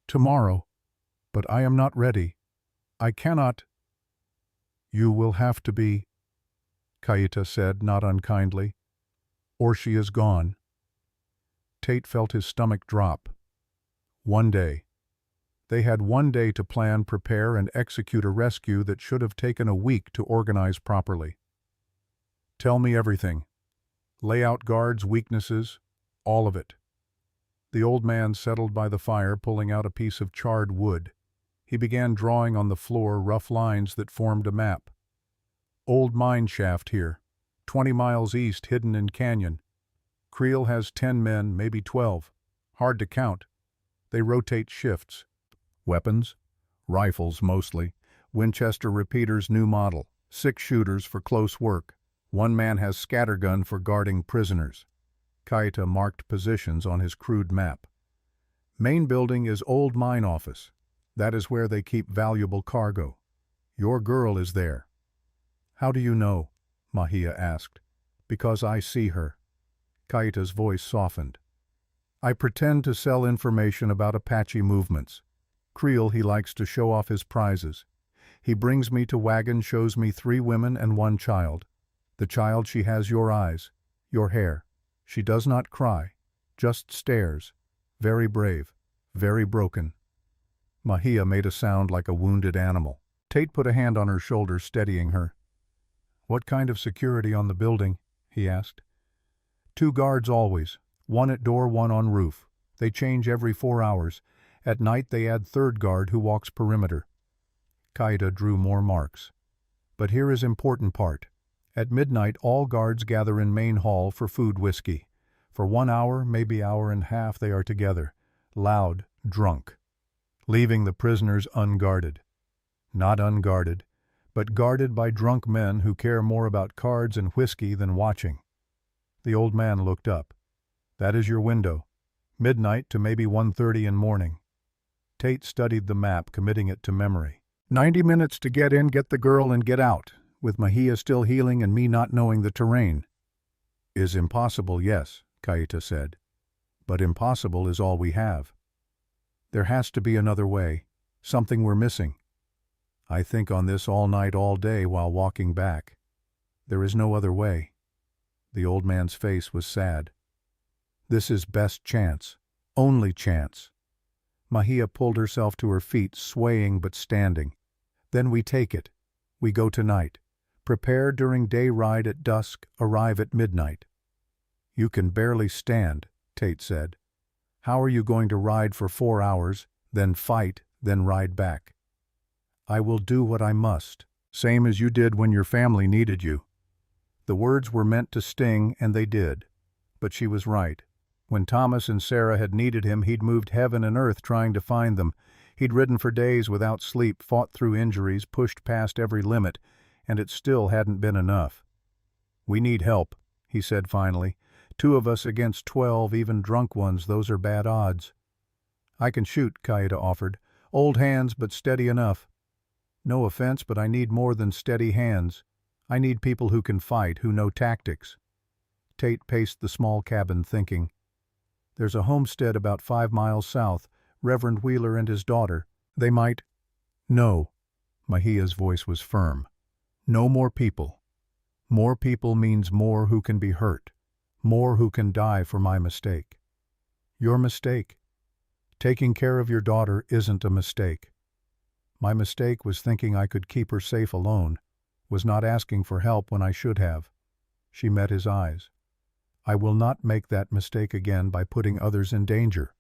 Tomorrow. But I am not ready. I cannot. You will have to be, Kaita said, not unkindly. Or she is gone. Tate felt his stomach drop. One day. They had one day to plan, prepare, and execute a rescue that should have taken a week to organize properly. Tell me everything. Lay out guards, weaknesses, all of it. The old man settled by the fire, pulling out a piece of charred wood. He began drawing on the floor rough lines that formed a map. Old mine shaft here, 20 miles east, hidden in canyon. Creel has 10 men, maybe 12. Hard to count. They rotate shifts. Weapons? Rifles mostly. Winchester repeaters, new model. 6 shooters for close work. One man has scattergun for guarding prisoners. Kaita marked positions on his crude map. Main building is old mine office. That is where they keep valuable cargo. Your girl is there. How do you know? Mahia asked. Because I see her. Kaita's voice softened. I pretend to sell information about Apache movements. Creel, he likes to show off his prizes. He brings me to wagon, shows me 3 women and 1 child. The child, she has your eyes, your hair. She does not cry, just stares. Very brave, very broken. Mahia made a sound like a wounded animal. Tate put a hand on her shoulder, steadying her. What kind of security on the building? He asked. 2 guards always, 1 at door, 1 on roof. They change every 4 hours. At night they add 3rd guard who walks perimeter. Kaita drew more marks. But here is important part. At midnight all guards gather in main hall for food, whiskey. For 1 hour, maybe hour and a half, they are together, loud, drunk, leaving the prisoners unguarded. Not unguarded, but guarded by drunk men who care more about cards and whiskey than watching. The old man looked up. That is your window. Midnight to maybe 1:30 in morning. Tate studied the map, committing it to memory. 90 minutes to get in, get the girl, and get out, with Mahia still healing and me not knowing the terrain. Is impossible, yes, Kaita said. But impossible is all we have. There has to be another way, something we're missing. I think on this all night, all day while walking back. There is no other way. The old man's face was sad. This is best chance, only chance. Mahia pulled herself to her feet, swaying but standing. Then we take it. We go tonight. Prepare during day, ride at dusk, arrive at midnight. You can barely stand, Tate said. How are you going to ride for 4 hours, then fight, then ride back? I will do what I must, same as you did when your family needed you. The words were meant to sting, and they did. But she was right. When Thomas and Sarah had needed him, he'd moved heaven and earth trying to find them. He'd ridden for days without sleep, fought through injuries, pushed past every limit, and it still hadn't been enough. We need help, he said finally. 2 of us against 12, even drunk ones, those are bad odds. I can shoot, Kaita offered. Old hands, but steady enough. No offense, but I need more than steady hands. I need people who can fight, who know tactics. Tate paced the small cabin, thinking. There's a homestead about 5 miles south, Reverend Wheeler and his daughter. They might... No. Mahia's voice was firm. No more people. More people means more who can be hurt. More who can die for my mistake. Your mistake. Taking care of your daughter isn't a mistake. My mistake was thinking I could keep her safe alone, was not asking for help when I should have. She met his eyes. I will not make that mistake again by putting others in danger.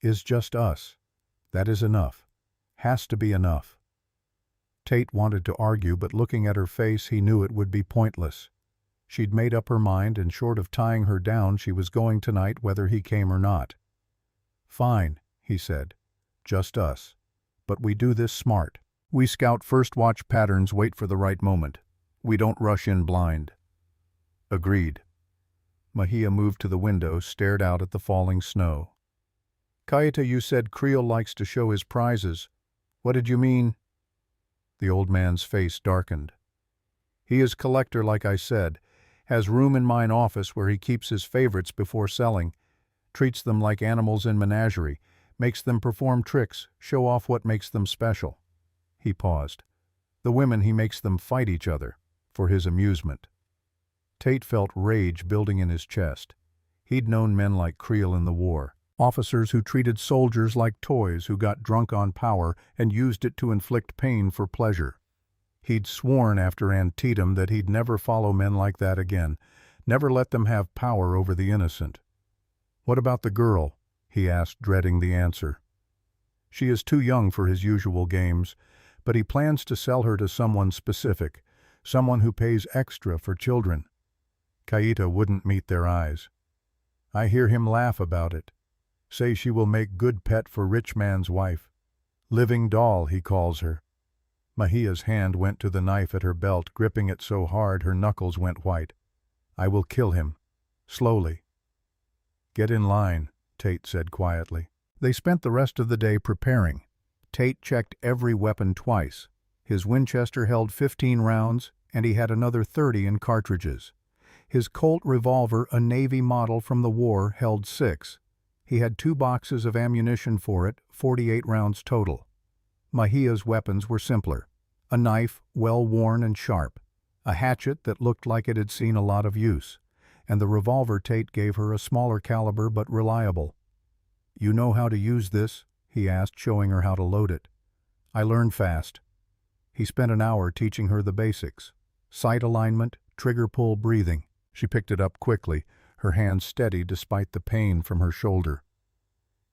Is just us. That is enough. Has to be enough. Tate wanted to argue, but looking at her face, he knew it would be pointless. She'd made up her mind, and short of tying her down, she was going tonight whether he came or not. Fine, he said. Just us. But we do this smart. We scout first, watch patterns, wait for the right moment. We don't rush in blind. Agreed. Mahia moved to the window, stared out at the falling snow. Kaita, you said Creel likes to show his prizes. What did you mean? The old man's face darkened. He is collector, like I said. Has room in mine office where he keeps his favorites before selling. Treats them like animals in menagerie. Makes them perform tricks, show off what makes them special." He paused. "The women he makes them fight each other, for his amusement." Tate felt rage building in his chest. He'd known men like Creel in the war. Officers who treated soldiers like toys, who got drunk on power and used it to inflict pain for pleasure. He'd sworn after Antietam that he'd never follow men like that again, never let them have power over the innocent. "What about the girl?" he asked, dreading the answer. "She is too young for his usual games, but he plans to sell her to someone specific, someone who pays extra for children." Kaita wouldn't meet their eyes. "I hear him laugh about it. Say she will make good pet for rich man's wife. Living doll, he calls her." Mahia's hand went to the knife at her belt, gripping it so hard her knuckles went white. "I will kill him. Slowly." "Get in line," Tate said quietly. They spent the rest of the day preparing. Tate checked every weapon twice. His Winchester held 15 rounds, and he had another 30 in cartridges. His Colt revolver, a Navy model from the war, held 6. He had 2 boxes of ammunition for it, 48 rounds total. Mahia's weapons were simpler. A knife, well worn and sharp. A hatchet that looked like it had seen a lot of use. And the revolver Tate gave her, a smaller caliber but reliable. "You know how to use this?" he asked, showing her how to load it. "I learned fast." He spent an hour teaching her the basics. Sight alignment, trigger pull, breathing. She picked it up quickly, her hand steady despite the pain from her shoulder.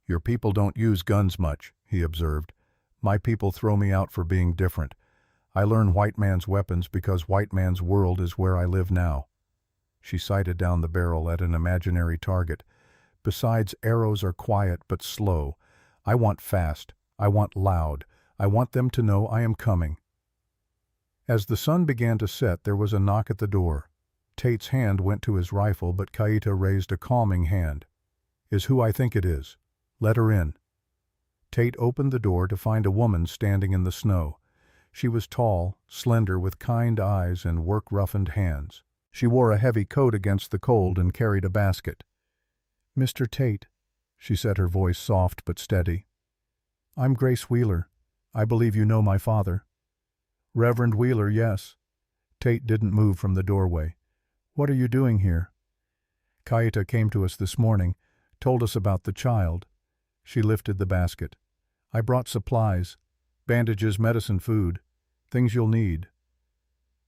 "Your people don't use guns much," he observed. "My people throw me out for being different. I learn white man's weapons because white man's world is where I live now." She sighted down the barrel at an imaginary target. "Besides, arrows are quiet but slow. I want fast. I want loud. I want them to know I am coming." As the sun began to set, there was a knock at the door. Tate's hand went to his rifle, but Kaita raised a calming hand. "Is who I think it is. Let her in." Tate opened the door to find a woman standing in the snow. She was tall, slender, with kind eyes and work-roughened hands. She wore a heavy coat against the cold and carried a basket. "Mr. Tate," she said, her voice soft but steady. "I'm Grace Wheeler. I believe you know my father." "Reverend Wheeler, yes." Tate didn't move from the doorway. "What are you doing here?" "Kaita came to us this morning, told us about the child." She lifted the basket. "I brought supplies, bandages, medicine, food, things you'll need."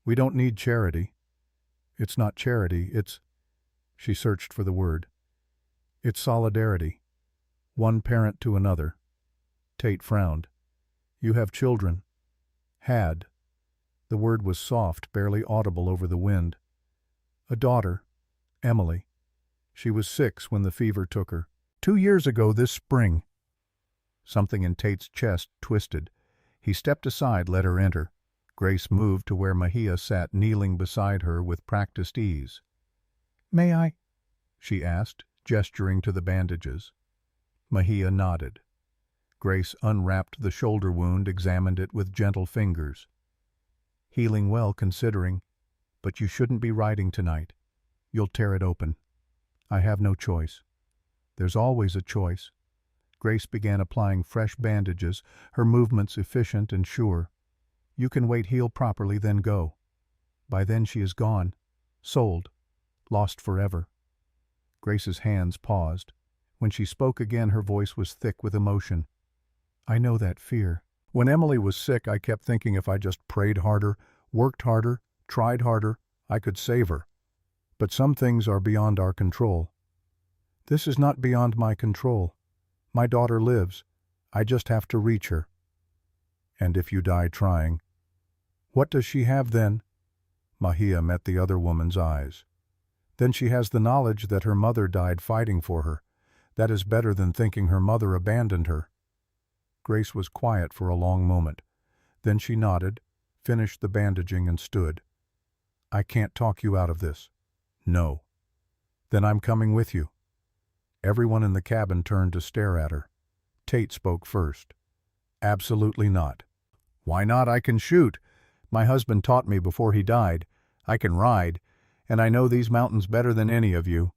"We don't need charity." "It's not charity, it's—" She searched for the word. "It's solidarity. One parent to another." Tate frowned. "You have children." "Had." The word was soft, barely audible over the wind. "A daughter, Emily. She was 6 when the fever took her. 2 years ago this spring." Something in Tate's chest twisted. He stepped aside, let her enter. Grace moved to where Mahia sat kneeling beside her with practiced ease. "May I?" she asked, gesturing to the bandages. Mahia nodded. Grace unwrapped the shoulder wound, examined it with gentle fingers. "Healing well, considering, but you shouldn't be riding tonight. You'll tear it open." "I have no choice." "There's always a choice." Grace began applying fresh bandages, her movements efficient and sure. "You can wait, heal properly, then go. By then she is gone, sold, lost forever." Grace's hands paused. When she spoke again, her voice was thick with emotion. "I know that fear. When Emily was sick, I kept thinking if I just prayed harder, worked harder, tried harder, I could save her. But some things are beyond our control. This is not beyond my control. My daughter lives. I just have to reach her." "And if you die trying?" "What does she have then?" Mahia met the other woman's eyes. "Then she has the knowledge that her mother died fighting for her. That is better than thinking her mother abandoned her." Grace was quiet for a long moment. Then she nodded, finished the bandaging, and stood. "I can't talk you out of this." "No." "Then I'm coming with you." Everyone in the cabin turned to stare at her. Tate spoke first. "Absolutely not." "Why not? I can shoot. My husband taught me before he died. I can ride, and I know these mountains better than any of you.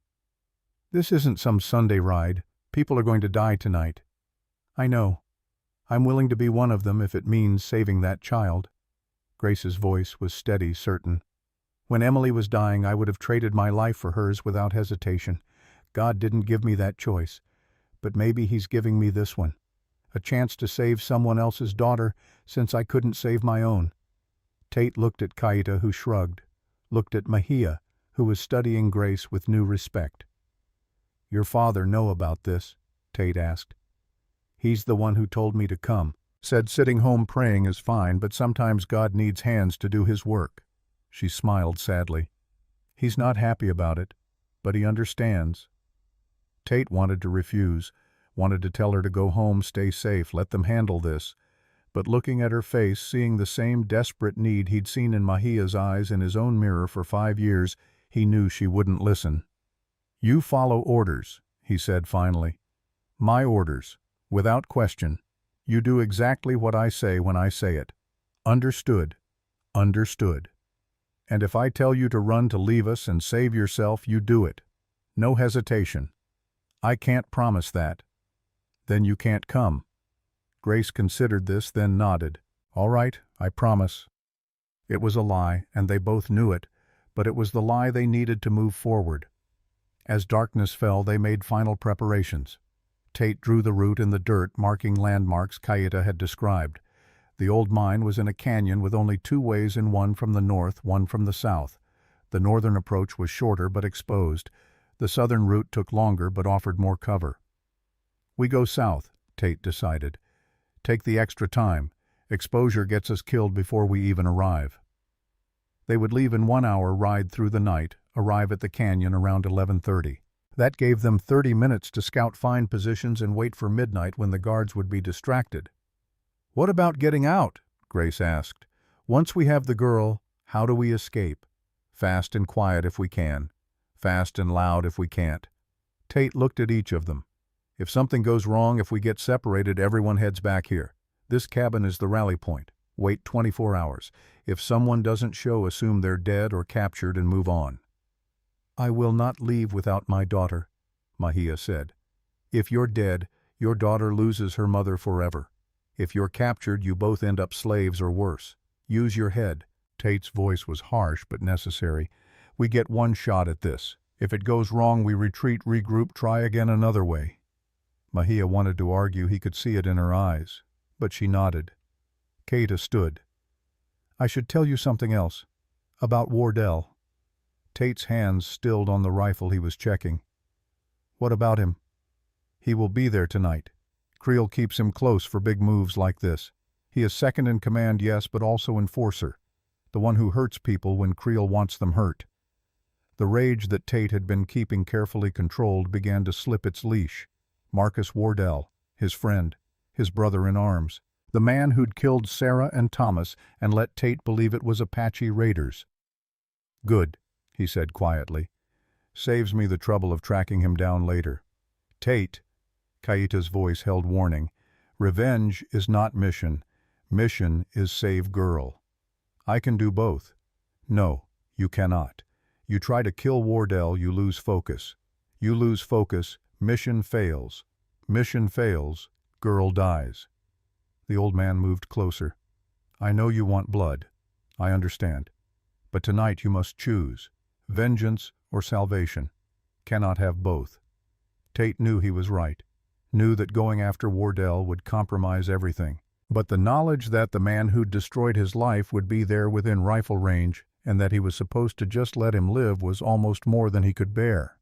This isn't some Sunday ride. People are going to die tonight. I know. I'm willing to be one of them if it means saving that child." Grace's voice was steady, certain. "When Emily was dying, I would have traded my life for hers without hesitation. God didn't give me that choice, but maybe He's giving me this one. A chance to save someone else's daughter since I couldn't save my own." Tate looked at Kaita, who shrugged, looked at Mahia, who was studying Grace with new respect. "Your father know about this?" Tate asked. "He's the one who told me to come. Said sitting home praying is fine, but sometimes God needs hands to do His work." She smiled sadly. "He's not happy about it, but He understands." Tate wanted to refuse, wanted to tell her to go home, stay safe, let them handle this. But looking at her face, seeing the same desperate need he'd seen in Mahia's eyes in his own mirror for 5 years, he knew she wouldn't listen. "You follow orders," he said finally. "My orders, without question. You do exactly what I say when I say it. Understood? Understood. And if I tell you to run to leave us and save yourself, you do it. No hesitation. I can't promise that. Then you can't come." Grace considered this, then nodded. "All right, I promise." It was a lie, and they both knew it, but it was the lie they needed to move forward. As darkness fell, they made final preparations. Tate drew the route in the dirt, marking landmarks Kaita had described. The old mine was in a canyon with only 2 ways in, one from the north, one from the south. The northern approach was shorter but exposed. The southern route took longer but offered more cover. "We go south," Tate decided. "Take the extra time. Exposure gets us killed before we even arrive." They would leave in 1 hour ride through the night, arrive at the canyon around 11:30. That gave them 30 minutes to scout fine positions and wait for midnight when the guards would be distracted. "What about getting out?" Grace asked. "Once we have the girl, how do we escape? Fast and quiet if we can. Fast and loud if we can't." Tate looked at each of them. "If something goes wrong, if we get separated, everyone heads back here. This cabin is the rally point. Wait 24 hours. If someone doesn't show, assume they're dead or captured and move on." "I will not leave without my daughter," Mahia said. "If you're dead, your daughter loses her mother forever. If you're captured, you both end up slaves or worse. Use your head." Tate's voice was harsh but necessary. "We get one shot at this. If it goes wrong, we retreat, regroup, try again another way." Mahia wanted to argue, he could see it in her eyes, but she nodded. Kaita stood. "I should tell you something else. About Wardell." Tate's hands stilled on the rifle he was checking. "What about him?" "He will be there tonight. Creel keeps him close for big moves like this. He is second in command, yes, but also enforcer. The one who hurts people when Creel wants them hurt." The rage that Tate had been keeping carefully controlled began to slip its leash. Marcus Wardell, his friend, his brother-in-arms, the man who'd killed Sarah and Thomas and let Tate believe it was Apache raiders. "Good," he said quietly. "Saves me the trouble of tracking him down later." "Tate," Kaita's voice held warning, "revenge is not mission. Mission is save girl. I can do both." "No, you cannot. You try to kill Wardell, you lose focus. You lose focus, mission fails. Mission fails, girl dies." The old man moved closer. "I know you want blood. I understand. But tonight you must choose. Vengeance or salvation. Cannot have both." Tate knew he was right. Knew that going after Wardell would compromise everything. But the knowledge that the man who'd destroyed his life would be there within rifle range and that he was supposed to just let him live was almost more than he could bear.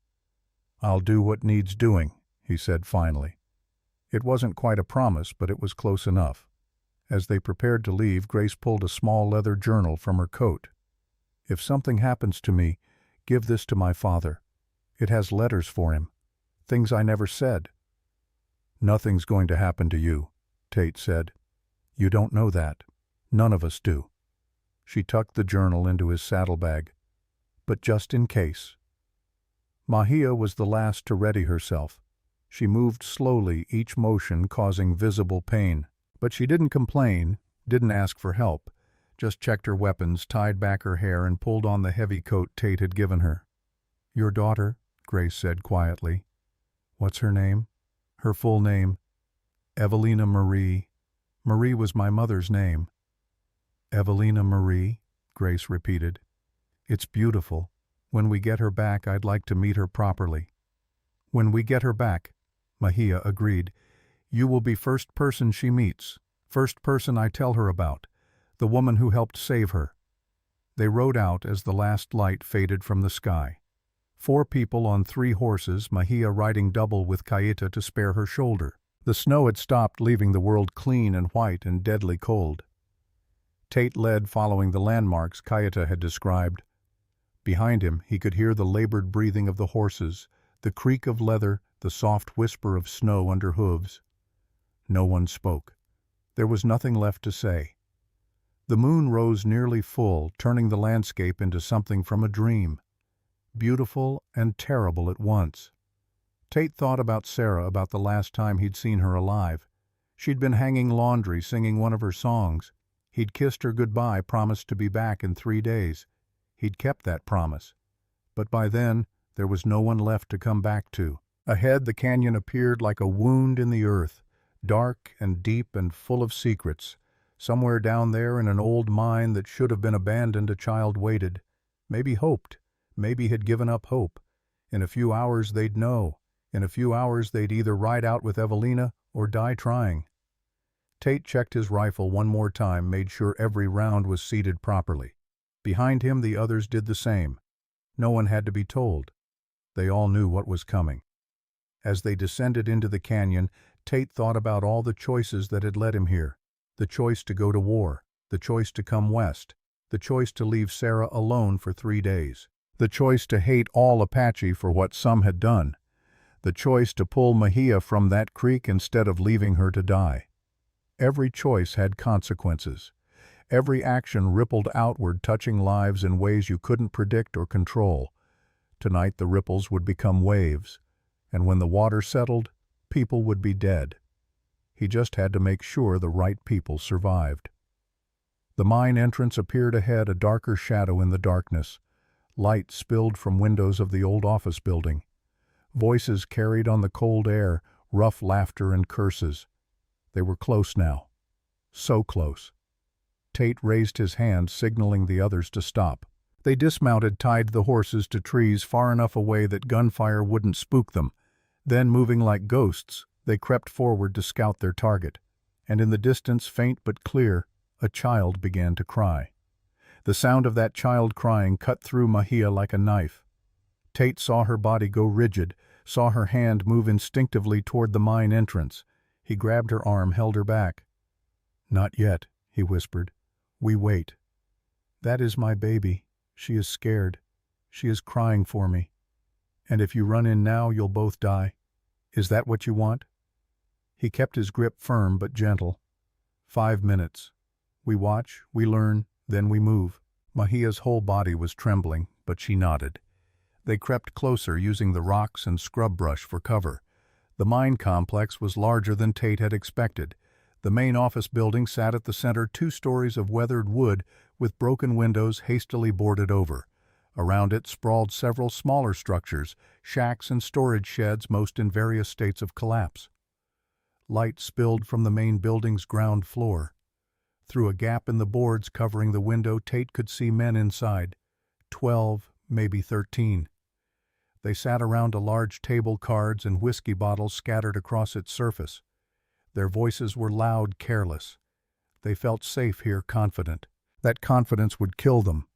"I'll do what needs doing," he said finally. It wasn't quite a promise, but it was close enough. As they prepared to leave, Grace pulled a small leather journal from her coat. "If something happens to me, give this to my father. It has letters for him. Things I never said." "Nothing's going to happen to you," Tate said. "You don't know that. None of us do." She tucked the journal into his saddlebag. "But just in case." Mahia was the last to ready herself. She moved slowly, each motion causing visible pain. But she didn't complain, didn't ask for help, just checked her weapons, tied back her hair, and pulled on the heavy coat Tate had given her. "Your daughter," Grace said quietly. "What's her name?" "Her full name, Evelina Marie. Marie was my mother's name." "Evelina Marie," Grace repeated. "It's beautiful. When we get her back, I'd like to meet her properly." "When we get her back," Mahia agreed. "You will be first person she meets, first person I tell her about, the woman who helped save her." They rode out as the last light faded from the sky. 4 people on 3 horses, Mahia riding double with Kaita to spare her shoulder. The snow had stopped, leaving the world clean and white and deadly cold. Tate led, following the landmarks Kaita had described. Behind him, he could hear the labored breathing of the horses, the creak of leather, the soft whisper of snow under hooves. No one spoke. There was nothing left to say. The moon rose nearly full, turning the landscape into something from a dream. Beautiful and terrible at once. Tate thought about Sarah, about the last time he'd seen her alive. She'd been hanging laundry, singing one of her songs. He'd kissed her goodbye, promised to be back in 3 days. He'd kept that promise. But by then, there was no one left to come back to. Ahead, the canyon appeared like a wound in the earth, dark and deep and full of secrets. Somewhere down there in an old mine that should have been abandoned, a child waited. Maybe hoped. Maybe had given up hope. In a few hours they'd know. In a few hours they'd either ride out with Evelina or die trying. Tate checked his rifle one more time, made sure every round was seated properly. Behind him the others did the same. No one had to be told. They all knew what was coming. As they descended into the canyon, Tate thought about all the choices that had led him here. The choice to go to war, the choice to come west, the choice to leave Sarah alone for 3 days, the choice to hate all Apache for what some had done, the choice to pull Mahia from that creek instead of leaving her to die. Every choice had consequences. Every action rippled outward, touching lives in ways you couldn't predict or control. Tonight the ripples would become waves, and when the water settled, people would be dead. He just had to make sure the right people survived. The mine entrance appeared ahead, a darker shadow in the darkness. Light spilled from windows of the old office building. Voices carried on the cold air, rough laughter and curses. They were close now. So close. Tate raised his hand, signaling the others to stop. They dismounted, tied the horses to trees far enough away that gunfire wouldn't spook them. Then, moving like ghosts, they crept forward to scout their target. And in the distance, faint but clear, a child began to cry. The sound of that child crying cut through Mahia like a knife. Tate saw her body go rigid, saw her hand move instinctively toward the mine entrance. He grabbed her arm, held her back. "Not yet," he whispered. "We wait. That is my baby. She is scared. She is crying for me. And if you run in now, you'll both die. Is that what you want?" He kept his grip firm but gentle. 5 minutes. We watch, we learn, then we move. Mahia's whole body was trembling, but she nodded. They crept closer, using the rocks and scrub brush for cover. The mine complex was larger than Tate had expected. The main office building sat at the center, 2 stories of weathered wood with broken windows hastily boarded over. Around it sprawled several smaller structures, shacks and storage sheds, most in various states of collapse. Light spilled from the main building's ground floor. Through a gap in the boards covering the window, Tate could see men inside. 12, maybe 13. They sat around a large table, cards and whiskey bottles scattered across its surface. Their voices were loud, careless. They felt safe here, confident. That confidence would kill them.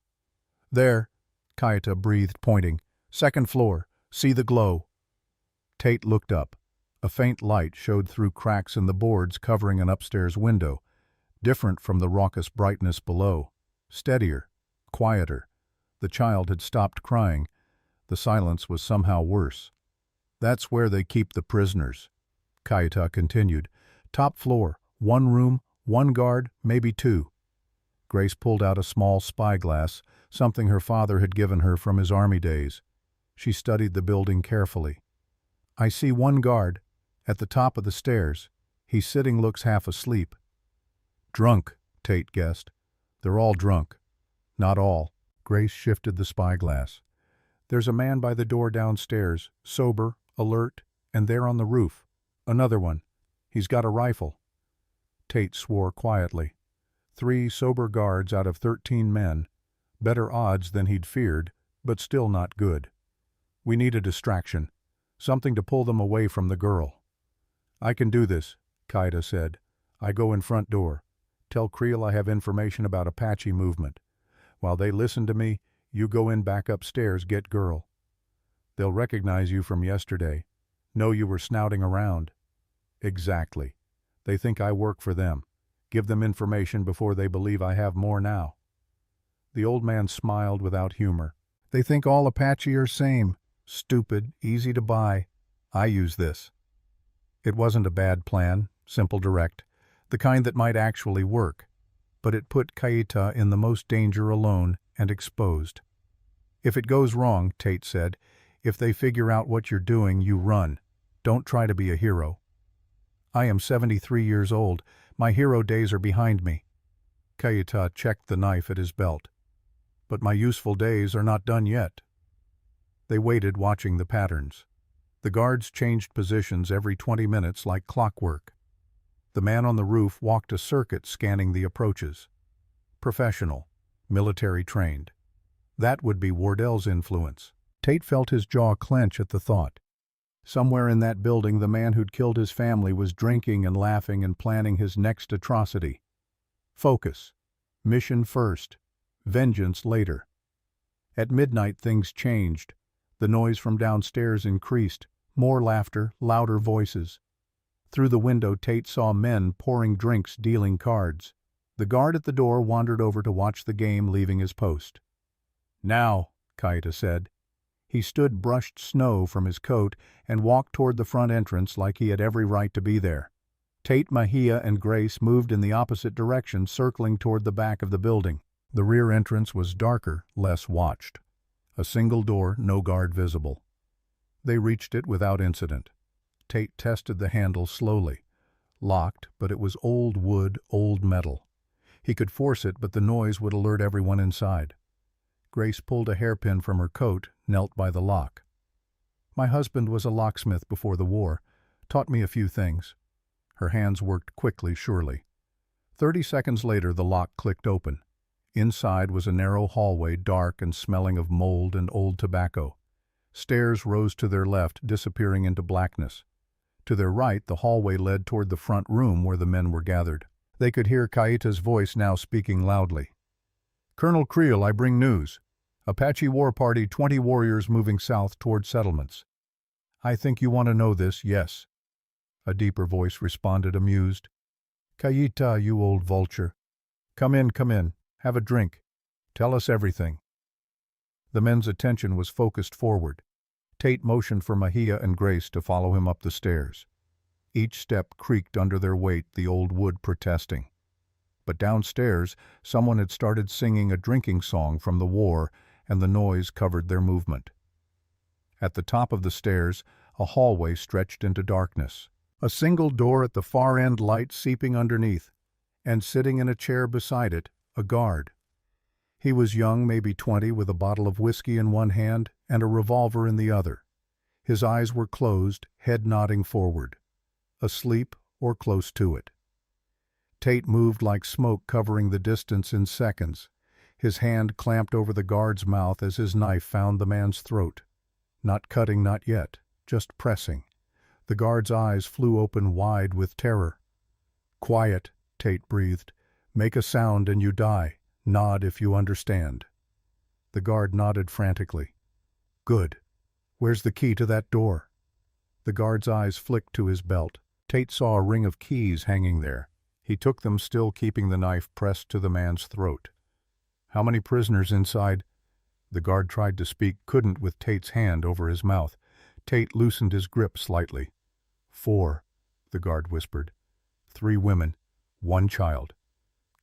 "There," Kaita breathed, pointing. "Second floor. See the glow." Tate looked up. A faint light showed through cracks in the boards covering an upstairs window, different from the raucous brightness below. Steadier, quieter. The child had stopped crying. The silence was somehow worse. "That's where they keep the prisoners," Kaita continued. "Top floor, 1 room, 1 guard, maybe 2. Grace pulled out a small spyglass, something her father had given her from his army days. She studied the building carefully. "I see 1 guard, at the top of the stairs. He's sitting, looks half asleep." "Drunk," Tate guessed. They're all drunk. Not all. Grace shifted the spyglass. There's a man by the door downstairs, sober, alert, and there on the roof. Another one. He's got a rifle. Tate swore quietly. 3 sober guards out of 13 men. Better odds than he'd feared, but still not good. We need a distraction. Something to pull them away from the girl. I can do this, Kaida said. I go in front door. Tell Creel I have information about Apache movement. While they listen to me, you go in back upstairs, get girl. They'll recognize you from yesterday. Know you were snouting around. Exactly. They think I work for them. Give them information before they believe I have more now. The old man smiled without humor. They think all Apache are same. Stupid, easy to buy. I use this. It wasn't a bad plan, simple, direct, the kind that might actually work. But it put Kaita in the most danger alone and exposed. If it goes wrong, Tate said, if they figure out what you're doing, you run. Don't try to be a hero. I am 73 years old. My hero days are behind me. Kaita checked the knife at his belt. But my useful days are not done yet. They waited, watching the patterns. The guards changed positions every 20 minutes like clockwork. The man on the roof walked a circuit scanning the approaches. Professional, military trained. That would be Wardell's influence. Tate felt his jaw clench at the thought. Somewhere in that building the man who'd killed his family was drinking and laughing and planning his next atrocity. Focus. Mission first. Vengeance later. At midnight things changed. The noise from downstairs increased. More laughter, louder voices. Through the window Tate saw men pouring drinks, dealing cards. The guard at the door wandered over to watch the game, leaving his post. Now, Kaita said. He stood, brushed snow from his coat, and walked toward the front entrance like he had every right to be there. Tate, Mahia, and Grace moved in the opposite direction, circling toward the back of the building. The rear entrance was darker, less watched. A single door, no guard visible. They reached it without incident. Tate tested the handle slowly. Locked, but it was old wood, old metal. He could force it, but the noise would alert everyone inside. Grace pulled a hairpin from her coat, knelt by the lock. My husband was a locksmith before the war. Taught me a few things. Her hands worked quickly, surely. 30 seconds later the lock clicked open. Inside was a narrow hallway, dark and smelling of mold and old tobacco. Stairs rose to their left, disappearing into blackness. To their right, the hallway led toward the front room where the men were gathered. They could hear Kaita's voice now speaking loudly. Colonel Creel, I bring news. Apache War Party, 20 warriors moving south toward settlements. I think you want to know this, yes. A deeper voice responded, amused. Kaita, you old vulture. Come in. Have a drink. Tell us everything. The men's attention was focused forward. Tate motioned for Mahia and Grace to follow him up the stairs. Each step creaked under their weight, the old wood protesting. But downstairs, someone had started singing a drinking song from the war, and the noise covered their movement. At the top of the stairs, a hallway stretched into darkness. A single door at the far end, light seeping underneath, and sitting in a chair beside it, a guard. He was young, maybe 20, with a bottle of whiskey in one hand and a revolver in the other. His eyes were closed, head nodding forward. Asleep or close to it. Tate moved like smoke covering the distance in seconds. His hand clamped over the guard's mouth as his knife found the man's throat. Not cutting, not yet, just pressing. The guard's eyes flew open wide with terror. Quiet, Tate breathed. Make a sound and you die. Nod if you understand. The guard nodded frantically. Good. Where's the key to that door? The guard's eyes flicked to his belt. Tate saw a ring of keys hanging there. He took them, still keeping the knife pressed to the man's throat. How many prisoners inside? The guard tried to speak, couldn't with Tate's hand over his mouth. Tate loosened his grip slightly. 4, the guard whispered. 3 women, 1 child.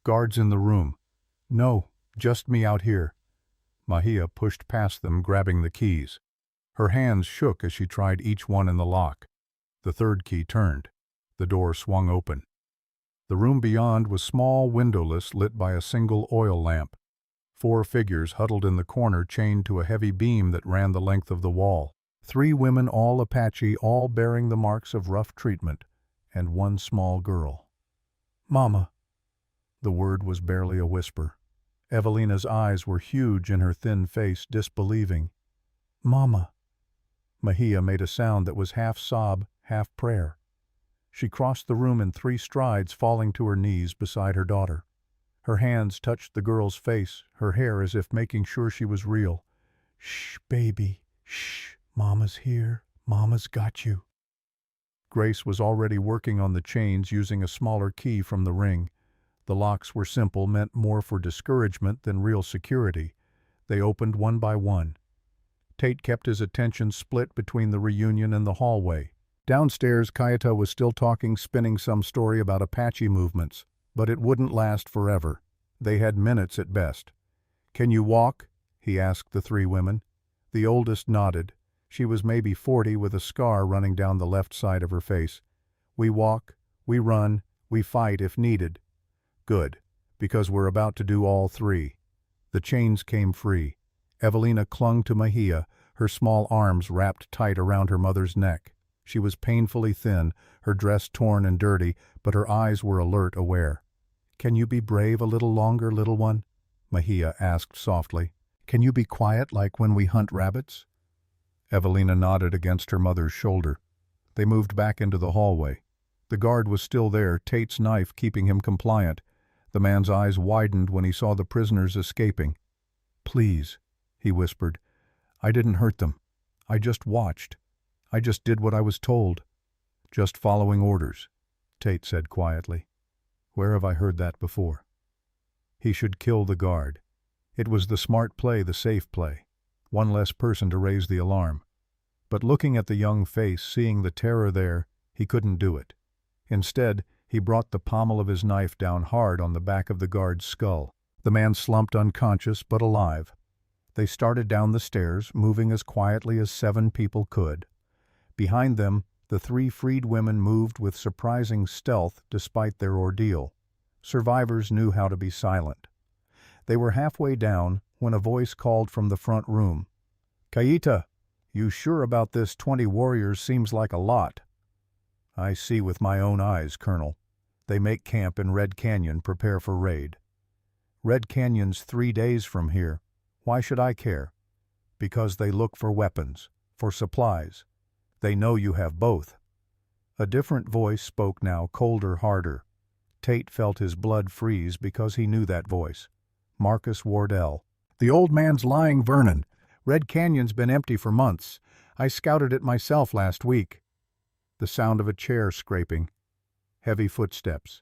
Guards in the room. No, just me out here. Mahia pushed past them, grabbing the keys. Her hands shook as she tried each one in the lock. The third key turned. The door swung open. The room beyond was small, windowless, lit by a single oil lamp. 4 figures huddled in the corner, chained to a heavy beam that ran the length of the wall. 3 women, all Apache, all bearing the marks of rough treatment, and 1 small girl. "Mama." The word was barely a whisper. Evelina's eyes were huge in her thin face, disbelieving. "Mama." Mejia made a sound that was half sob, half prayer. She crossed the room in 3 strides, falling to her knees beside her daughter. Her hands touched the girl's face, her hair as if making sure she was real. "Shh, baby, shh. Mama's here. Mama's got you." Grace was already working on the chains using a smaller key from the ring. The locks were simple, meant more for discouragement than real security. They opened one by one. Tate kept his attention split between the reunion and the hallway. Downstairs, Cayeta was still talking, spinning some story about Apache movements. But it wouldn't last forever. They had minutes at best. "Can you walk?" he asked the 3 women. The oldest nodded. She was maybe 40, with a scar running down the left side of her face. "We walk, we run, we fight if needed." "Good, because we're about to do all 3. The chains came free. Evelina clung to Mejia, her small arms wrapped tight around her mother's neck. She was painfully thin, her dress torn and dirty, but her eyes were alert, aware. "Can you be brave a little longer, little one?" Mejia asked softly. "Can you be quiet like when we hunt rabbits?" Evelina nodded against her mother's shoulder. They moved back into the hallway. The guard was still there, Tate's knife keeping him compliant. The man's eyes widened when he saw the prisoners escaping. "Please," he whispered. "I didn't hurt them. I just watched. I just did what I was told." "Just following orders," Tate said quietly. "Where have I heard that before?" He should kill the guard. It was the smart play, the safe play. One less person to raise the alarm. But looking at the young face, seeing the terror there, he couldn't do it. Instead, he brought the pommel of his knife down hard on the back of the guard's skull. The man slumped unconscious but alive. They started down the stairs, moving as quietly as 7 people could. Behind them, the 3 freed women moved with surprising stealth despite their ordeal. Survivors knew how to be silent. They were halfway down when a voice called from the front room. "Cayeta, you sure about this? 20 warriors seems like a lot." "I see with my own eyes, Colonel. They make camp in Red Canyon, prepare for raid." "Red Canyon's 3 days from here. Why should I care?" "Because they look for weapons, for supplies. They know you have both." A different voice spoke now, colder, harder. Tate felt his blood freeze because he knew that voice. Marcus Wardell. "The old man's lying, Vernon. Red Canyon's been empty for months. I scouted it myself last week." The sound of a chair scraping. Heavy footsteps.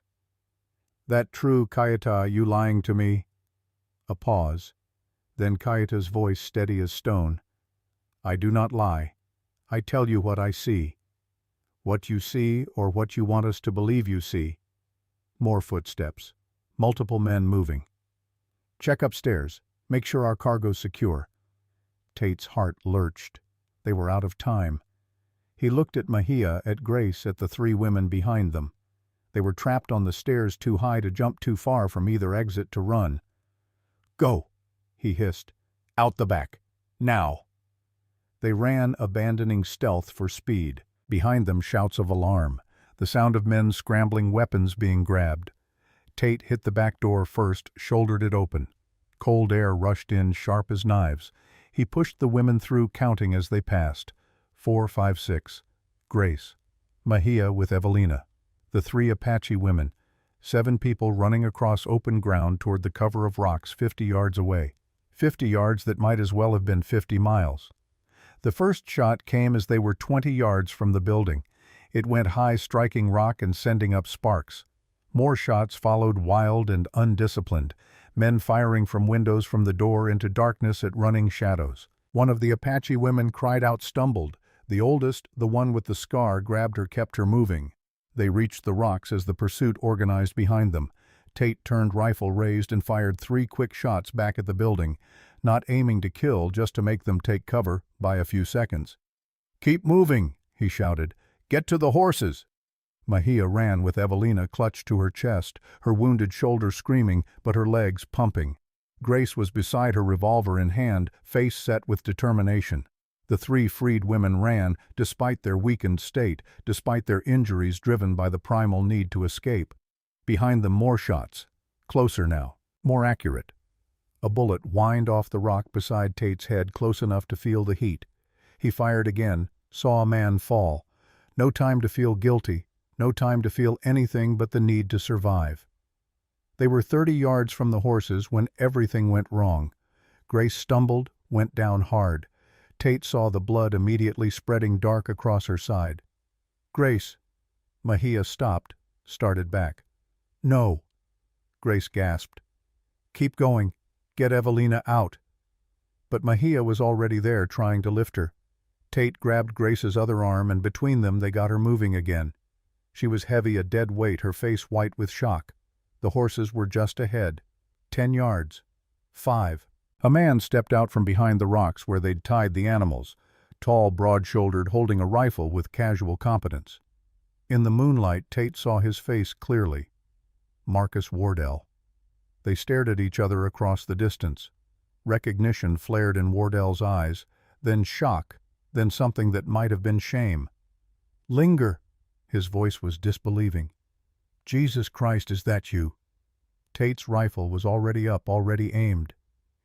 "That true, Cayeta, you lying to me?" A pause. Then Cayeta's voice steady as stone. "I do not lie. I tell you what I see. What you see, or what you want us to believe you see." More footsteps. Multiple men moving. "Check upstairs. Make sure our cargo's secure." Tate's heart lurched. They were out of time. He looked at Mejia, at Grace, at the 3 women behind them. They were trapped on the stairs, too high to jump, too far from either exit to run. "Go," he hissed. "Out the back. Now." They ran, abandoning stealth for speed. Behind them, shouts of alarm. The sound of men scrambling, weapons being grabbed. Tate hit the back door first, shouldered it open. Cold air rushed in, sharp as knives. He pushed the women through, counting as they passed. 4, 5, 6. Grace. Mejia with Evelina. The 3 Apache women. 7 people running across open ground toward the cover of rocks 50 yards away. 50 yards that might as well have been 50 miles. The first shot came as they were 20 yards from the building. It went high, striking rock and sending up sparks. More shots followed, wild and undisciplined, men firing from windows, from the door, into darkness at running shadows. One of the Apache women cried out, stumbled. The oldest, the one with the scar, grabbed her, kept her moving. They reached the rocks as the pursuit organized behind them. Tate turned, rifle raised, and fired 3 quick shots back at the building, not aiming to kill, just to make them take cover by a few seconds. "Keep moving," he shouted. "Get to the horses." Mahia ran with Evelina clutched to her chest, her wounded shoulder screaming, but her legs pumping. Grace was beside her, revolver in hand, face set with determination. The three freed women ran, despite their weakened state, despite their injuries driven by the primal need to escape. Behind them more shots. Closer now. More accurate. A bullet whined off the rock beside Tate's head, close enough to feel the heat. He fired again, saw a man fall. No time to feel guilty, no time to feel anything but the need to survive. They were 30 yards from the horses when everything went wrong. Grace stumbled, went down hard. Tate saw the blood immediately spreading dark across her side. "Grace." Mahia stopped, started back. "No." Grace gasped. "Keep going. Get Evelina out." But Mahia was already there, trying to lift her. Tate grabbed Grace's other arm, and between them they got her moving again. She was heavy, a dead weight, her face white with shock. The horses were just ahead. 10 yards. 5. A man stepped out from behind the rocks where they'd tied the animals, tall, broad-shouldered, holding a rifle with casual competence. In the moonlight, Tate saw his face clearly. Marcus Wardell. They stared at each other across the distance. Recognition flared in Wardell's eyes, then shock, then something that might have been shame. "Linger." His voice was disbelieving. "Jesus Christ, is that you?" Tate's rifle was already up, already aimed.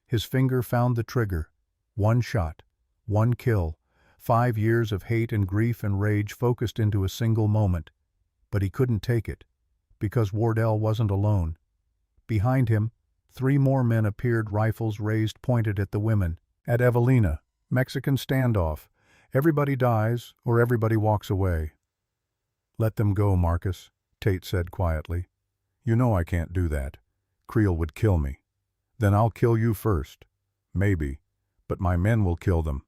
His finger found the trigger. One shot. One kill. 5 years of hate and grief and rage focused into a single moment. But he couldn't take it, because Wardell wasn't alone. Behind him, 3 more men appeared, rifles raised, pointed at the women. At Evelina. Mexican standoff. Everybody dies, or everybody walks away. "Let them go, Marcus," Tate said quietly. "You know I can't do that. Creel would kill me. Then I'll kill you first. Maybe. But my men will kill them."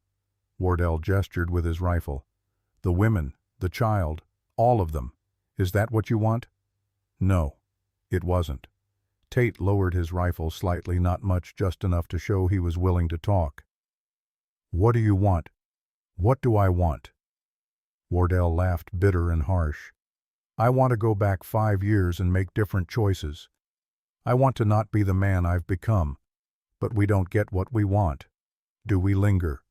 Wardell gestured with his rifle. "The women, the child, all of them. Is that what you want?" No, it wasn't. Tate lowered his rifle slightly, not much, just enough to show he was willing to talk. "What do you want?" "What do I want?" Wardell laughed, bitter and harsh. "I want to go back 5 years and make different choices. I want to not be the man I've become. But we don't get what we want. Do we linger?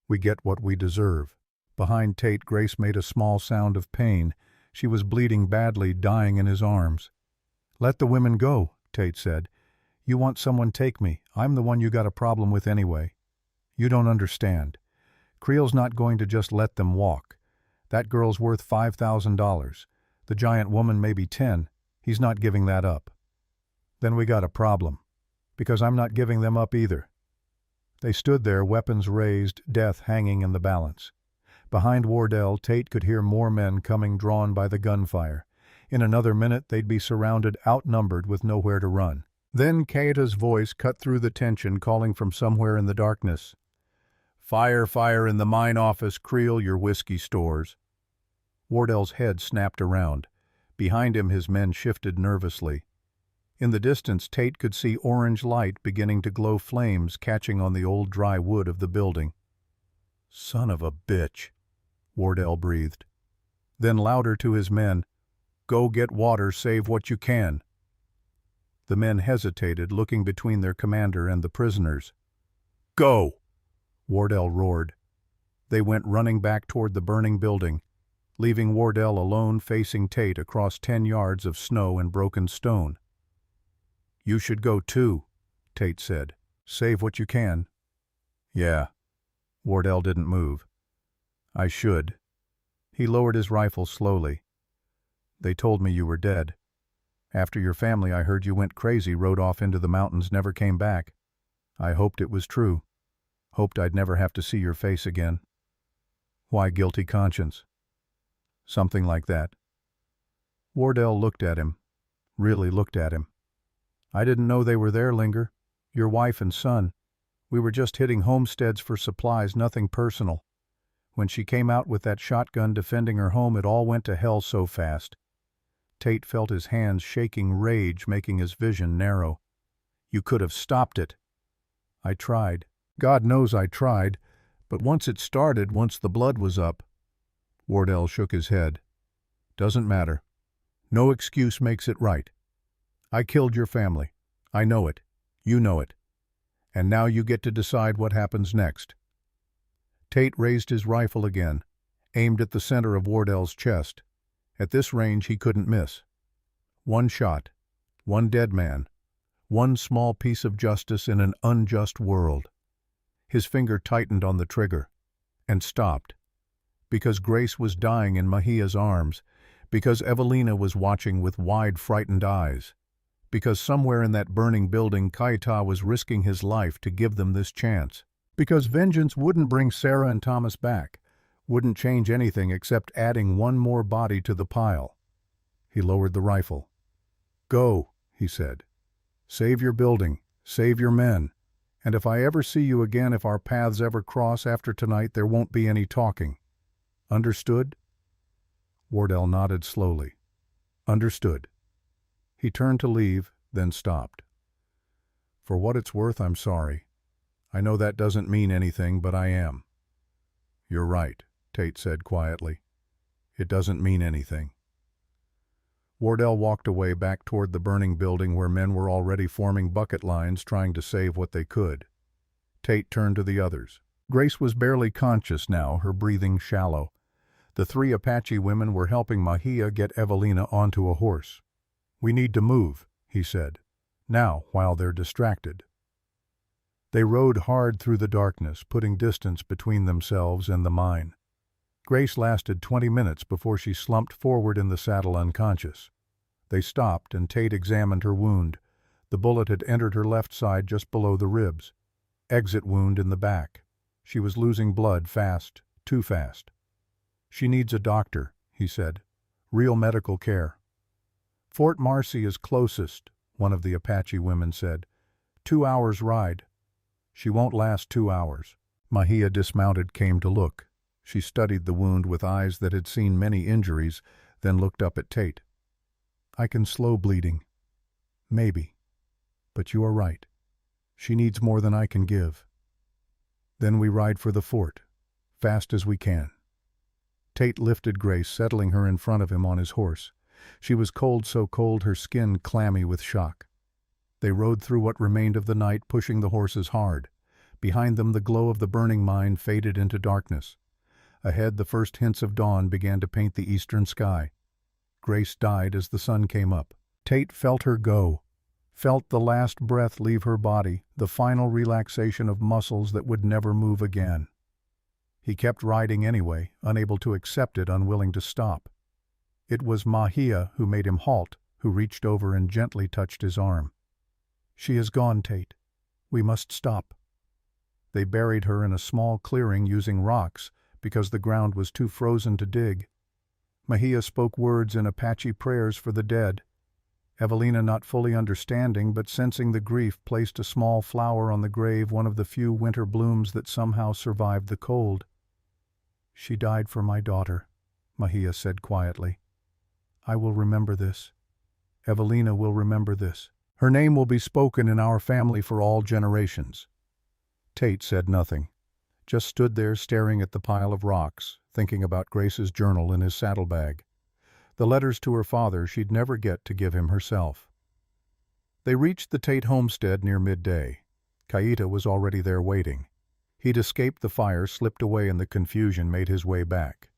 We get what we deserve." Behind Tate, Grace made a small sound of pain. She was bleeding badly, dying in his arms. "Let the women go," Tate said. "You want someone, take me. I'm the one you got a problem with anyway. You don't understand. Creel's not going to just let them walk. That girl's worth $5,000. The giant woman maybe 10. He's not giving that up." "Then we got a problem. Because I'm not giving them up either." They stood there, weapons raised, death hanging in the balance. Behind Wardell, Tate could hear more men coming, drawn by the gunfire. In another minute they'd be surrounded, outnumbered, with nowhere to run. Then Keita's voice cut through the tension, calling from somewhere in the darkness. "Fire, fire in the mine office, Creel, your whiskey stores." Wardell's head snapped around. Behind him his men shifted nervously. In the distance Tate could see orange light beginning to glow, flames catching on the old dry wood of the building. "Son of a bitch," Wardell breathed. Then louder to his men, "Go get water, save what you can." The men hesitated, looking between their commander and the prisoners. "Go!" Wardell roared. They went running back toward the burning building, leaving Wardell alone facing Tate across 10 yards of snow and broken stone. "You should go too," Tate said. "Save what you can." "Yeah." Wardell didn't move. "I should." He lowered his rifle slowly. "They told me you were dead. After your family, I heard you went crazy, rode off into the mountains, never came back. I hoped it was true. Hoped I'd never have to see your face again." "Why guilty conscience?" "Something like that." Wardell looked at him. Really looked at him. "I didn't know they were there, Linger. Your wife and son. We were just hitting homesteads for supplies, nothing personal. When she came out with that shotgun defending her home, it all went to hell so fast." Tate felt his hands shaking, rage making his vision narrow. "You could have stopped it." "I tried. God knows I tried. But once it started, once the blood was up." Wardell shook his head. "Doesn't matter. No excuse makes it right. I killed your family. I know it. You know it. And now you get to decide what happens next." Tate raised his rifle again, aimed at the center of Wardell's chest. At this range he couldn't miss. One shot, one dead man, one small piece of justice in an unjust world. His finger tightened on the trigger, and stopped. Because Grace was dying in Mahia's arms, because Evelina was watching with wide, frightened eyes, because somewhere in that burning building Kaita was risking his life to give them this chance, because vengeance wouldn't bring Sarah and Thomas back, wouldn't change anything except adding one more body to the pile. He lowered the rifle. "Go," he said. "Save your building, save your men, and if I ever see you again, if our paths ever cross after tonight, there won't be any talking. Understood?" Wardell nodded slowly. "Understood." He turned to leave, then stopped. "For what it's worth, I'm sorry. I know that doesn't mean anything, but I am." "You're right," Tate said quietly. "It doesn't mean anything." Wardell walked away back toward the burning building where men were already forming bucket lines trying to save what they could. Tate turned to the others. Grace was barely conscious now, her breathing shallow. The 3 Apache women were helping Mahia get Evelina onto a horse. "We need to move," he said. "Now, while they're distracted." They rode hard through the darkness, putting distance between themselves and the mine. Grace lasted 20 minutes before she slumped forward in the saddle unconscious. They stopped, and Tate examined her wound. The bullet had entered her left side just below the ribs. Exit wound in the back. She was losing blood fast, too fast. "She needs a doctor," he said. "Real medical care." "Fort Marcy is closest," one of the Apache women said. 2 hours' ride." "She won't last 2 hours." Mahia dismounted, came to look. She studied the wound with eyes that had seen many injuries, then looked up at Tate. "I can slow bleeding. Maybe. But you are right. She needs more than I can give. Then we ride for the fort, fast as we can." Tate lifted Grace, settling her in front of him on his horse. She was cold, so cold her skin clammy with shock. They rode through what remained of the night, pushing the horses hard. Behind them the glow of the burning mine faded into darkness. Ahead the first hints of dawn began to paint the eastern sky. Grace died as the sun came up. Tate felt her go, felt the last breath leave her body, the final relaxation of muscles that would never move again. He kept riding anyway, unable to accept it, unwilling to stop. It was Mahia who made him halt, who reached over and gently touched his arm. "She is gone, Tate. We must stop." They buried her in a small clearing using rocks because the ground was too frozen to dig. Mahia spoke words in Apache prayers for the dead. Evelina, not fully understanding but sensing the grief, placed a small flower on the grave, one of the few winter blooms that somehow survived the cold. "She died for my daughter," Mahia said quietly. "I will remember this. Evelina will remember this. Her name will be spoken in our family for all generations." Tate said nothing, just stood there staring at the pile of rocks, thinking about Grace's journal in his saddlebag. The letters to her father she'd never get to give him herself. They reached the Tate homestead near midday. Kaita was already there waiting. He'd escaped the fire, slipped away in the confusion, made his way back.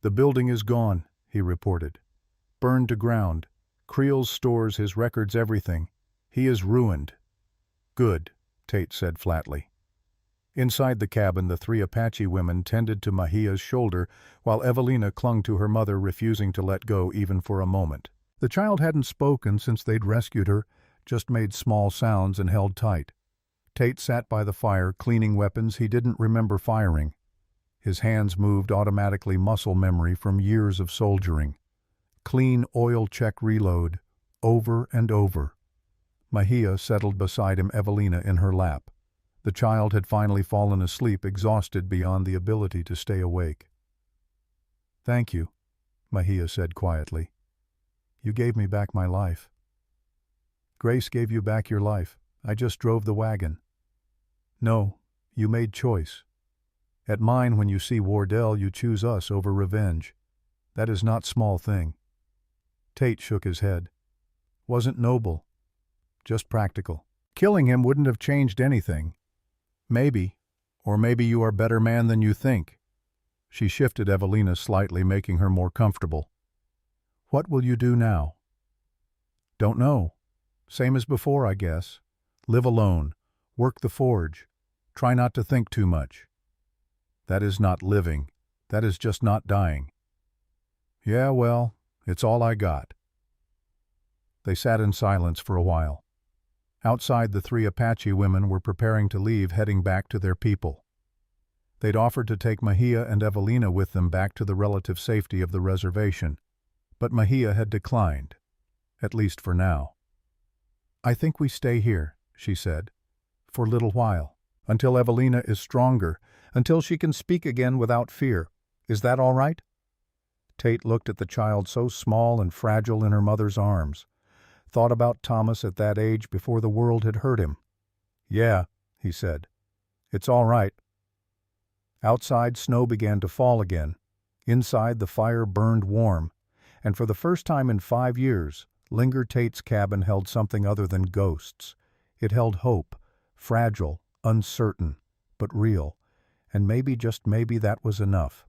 "The building is gone," he reported. "Burned to ground. Creel's stores, his records, everything. He is ruined." "Good," Tate said flatly. Inside the cabin, the 3 Apache women tended to Mahia's shoulder, while Evelina clung to her mother, refusing to let go even for a moment. The child hadn't spoken since they'd rescued her, just made small sounds and held tight. Tate sat by the fire, cleaning weapons he didn't remember firing. His hands moved automatically, muscle memory from years of soldiering. Clean oil check reload, over and over. Mahia settled beside him, Evelina in her lap. The child had finally fallen asleep, exhausted beyond the ability to stay awake. "Thank you," Mahia said quietly. "You gave me back my life." "Grace gave you back your life. I just drove the wagon." "No, you made choice. At mine, when you see Wardell, you choose us over revenge. That is not small thing." Tate shook his head. Wasn't noble, just practical. Killing him wouldn't have changed anything. Maybe, or maybe you are a better man than you think. She shifted Evelina slightly, making her more comfortable. What will you do now? Don't know. Same as before, I guess. Live alone. Work the forge. Try not to think too much. That is not living. That is just not dying. Yeah, well, it's all I got. They sat in silence for a while. Outside, the three Apache women were preparing to leave, heading back to their people. They'd offered to take Mejia and Evelina with them back to the relative safety of the reservation, but Mejia had declined, at least for now. I think we stay here, she said, for a little while, until Evelina is stronger, until she can speak again without fear. Is that all right? Tate looked at the child so small and fragile in her mother's arms, thought about Thomas at that age before the world had hurt him. Yeah, he said. It's all right. Outside, snow began to fall again. Inside, the fire burned warm, and for the first time in 5 years, Linger Tate's cabin held something other than ghosts. It held hope, fragile, uncertain, but real, and maybe, just maybe, that was enough.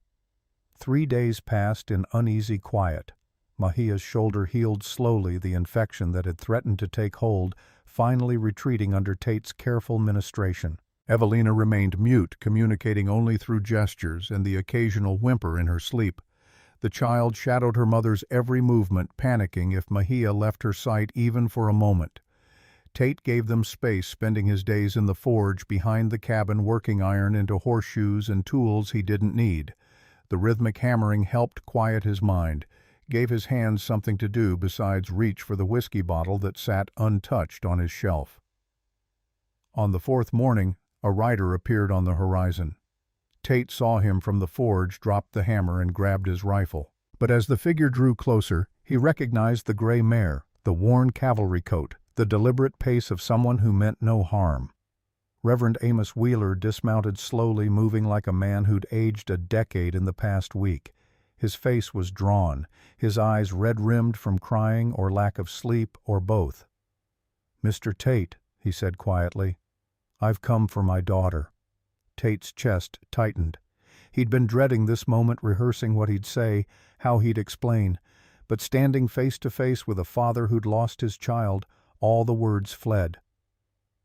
3 days passed in uneasy quiet. Mejia's shoulder healed slowly, the infection that had threatened to take hold, finally retreating under Tate's careful ministration. Evelina remained mute, communicating only through gestures and the occasional whimper in her sleep. The child shadowed her mother's every movement, panicking if Mejia left her sight even for a moment. Tate gave them space, spending his days in the forge behind the cabin, working iron into horseshoes and tools he didn't need. The rhythmic hammering helped quiet his mind, gave his hands something to do besides reach for the whiskey bottle that sat untouched on his shelf. On the 4th morning, a rider appeared on the horizon. Tate saw him from the forge, dropped the hammer, and grabbed his rifle. But as the figure drew closer, he recognized the gray mare, the worn cavalry coat, the deliberate pace of someone who meant no harm. Reverend Amos Wheeler dismounted slowly, moving like a man who'd aged a decade in the past week. His face was drawn, his eyes red-rimmed from crying or lack of sleep, or both. "Mr. Tate," he said quietly, "I've come for my daughter." Tate's chest tightened. He'd been dreading this moment, rehearsing what he'd say, how he'd explain. But standing face to face with a father who'd lost his child, all the words fled.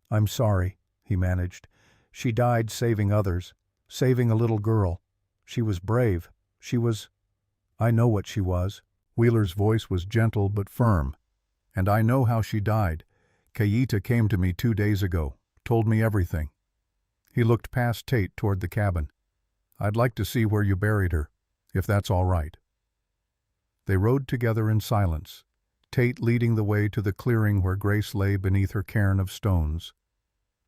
"I'm sorry," he managed. "She died saving others, saving a little girl. She was brave. She was... I know what she was." Wheeler's voice was gentle but firm. "And I know how she died. Kayita came to me 2 days ago, told me everything." He looked past Tate toward the cabin. "I'd like to see where you buried her, if that's all right." They rode together in silence, Tate leading the way to the clearing where Grace lay beneath her cairn of stones.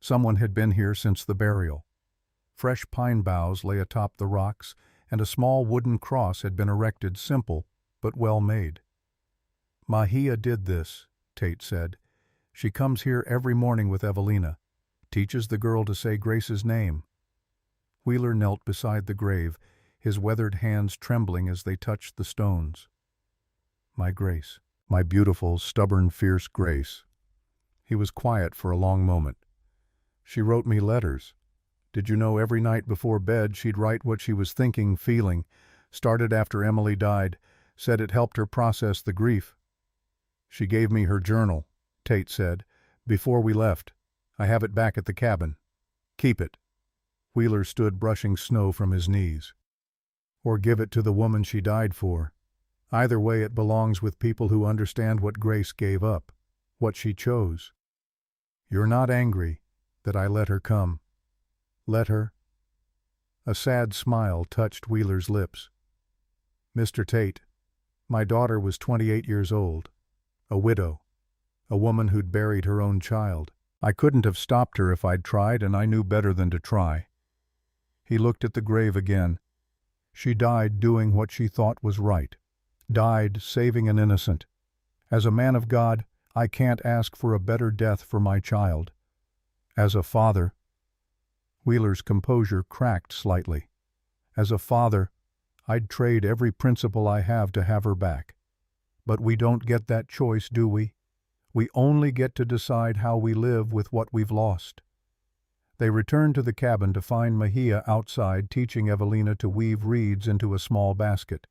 Someone had been here since the burial. Fresh pine boughs lay atop the rocks, and a small wooden cross had been erected, simple but well made. "Mejia did this," Tate said. "She comes here every morning with Evelina, teaches the girl to say Grace's name." Wheeler knelt beside the grave, his weathered hands trembling as they touched the stones. "My Grace, my beautiful, stubborn, fierce Grace." He was quiet for a long moment. "She wrote me letters. Did you know every night before bed she'd write what she was thinking, feeling? Started after Emily died, said it helped her process the grief." "She gave me her journal," Tate said, "before we left. I have it back at the cabin. Keep it." Wheeler stood brushing snow from his knees. "Or give it to the woman she died for. Either way, it belongs with people who understand what Grace gave up, what she chose. You're not angry that I let her come? Let her?" A sad smile touched Wheeler's lips. "Mr. Tate, my daughter was 28 years old, a widow, a woman who'd buried her own child. I couldn't have stopped her if I'd tried, and I knew better than to try." He looked at the grave again. "She died doing what she thought was right, died saving an innocent. As a man of God, I can't ask for a better death for my child. As a father..." Wheeler's composure cracked slightly. "As a father, I'd trade every principle I have to have her back. But we don't get that choice, do we? We only get to decide how we live with what we've lost. They returned to the cabin to find Mejia outside teaching Evelina to weave reeds into a small basket.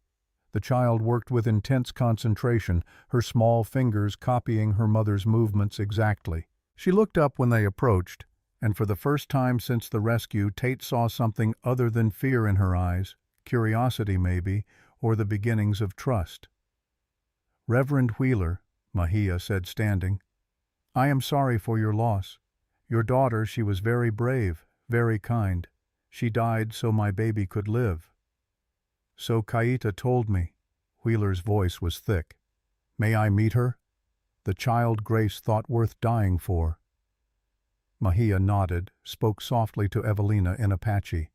The child worked with intense concentration, her small fingers copying her mother's movements exactly. She looked up when they approached, and for the first time since the rescue, Tate saw something other than fear in her eyes, curiosity maybe, or the beginnings of trust. "Reverend Wheeler," Mejia said standing, "I am sorry for your loss. Your daughter, she was very brave, very kind. She died so my baby could live." "So Kaita told me." Wheeler's voice was thick. "May I meet her? The child Grace thought worth dying for." Mejia nodded, spoke softly to Evelina in Apache.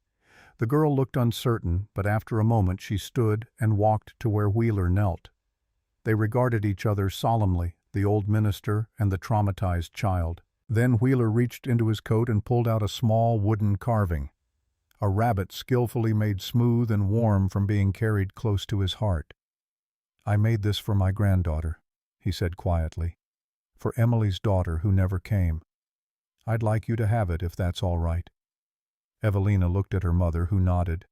The girl looked uncertain, but after a moment she stood and walked to where Wheeler knelt. They regarded each other solemnly, the old minister and the traumatized child. Then Wheeler reached into his coat and pulled out a small wooden carving, a rabbit skillfully made smooth and warm from being carried close to his heart. "I made this for my granddaughter," he said quietly, "for Emily's daughter who never came. I'd like you to have it if that's all right." Evelina looked at her mother, who nodded.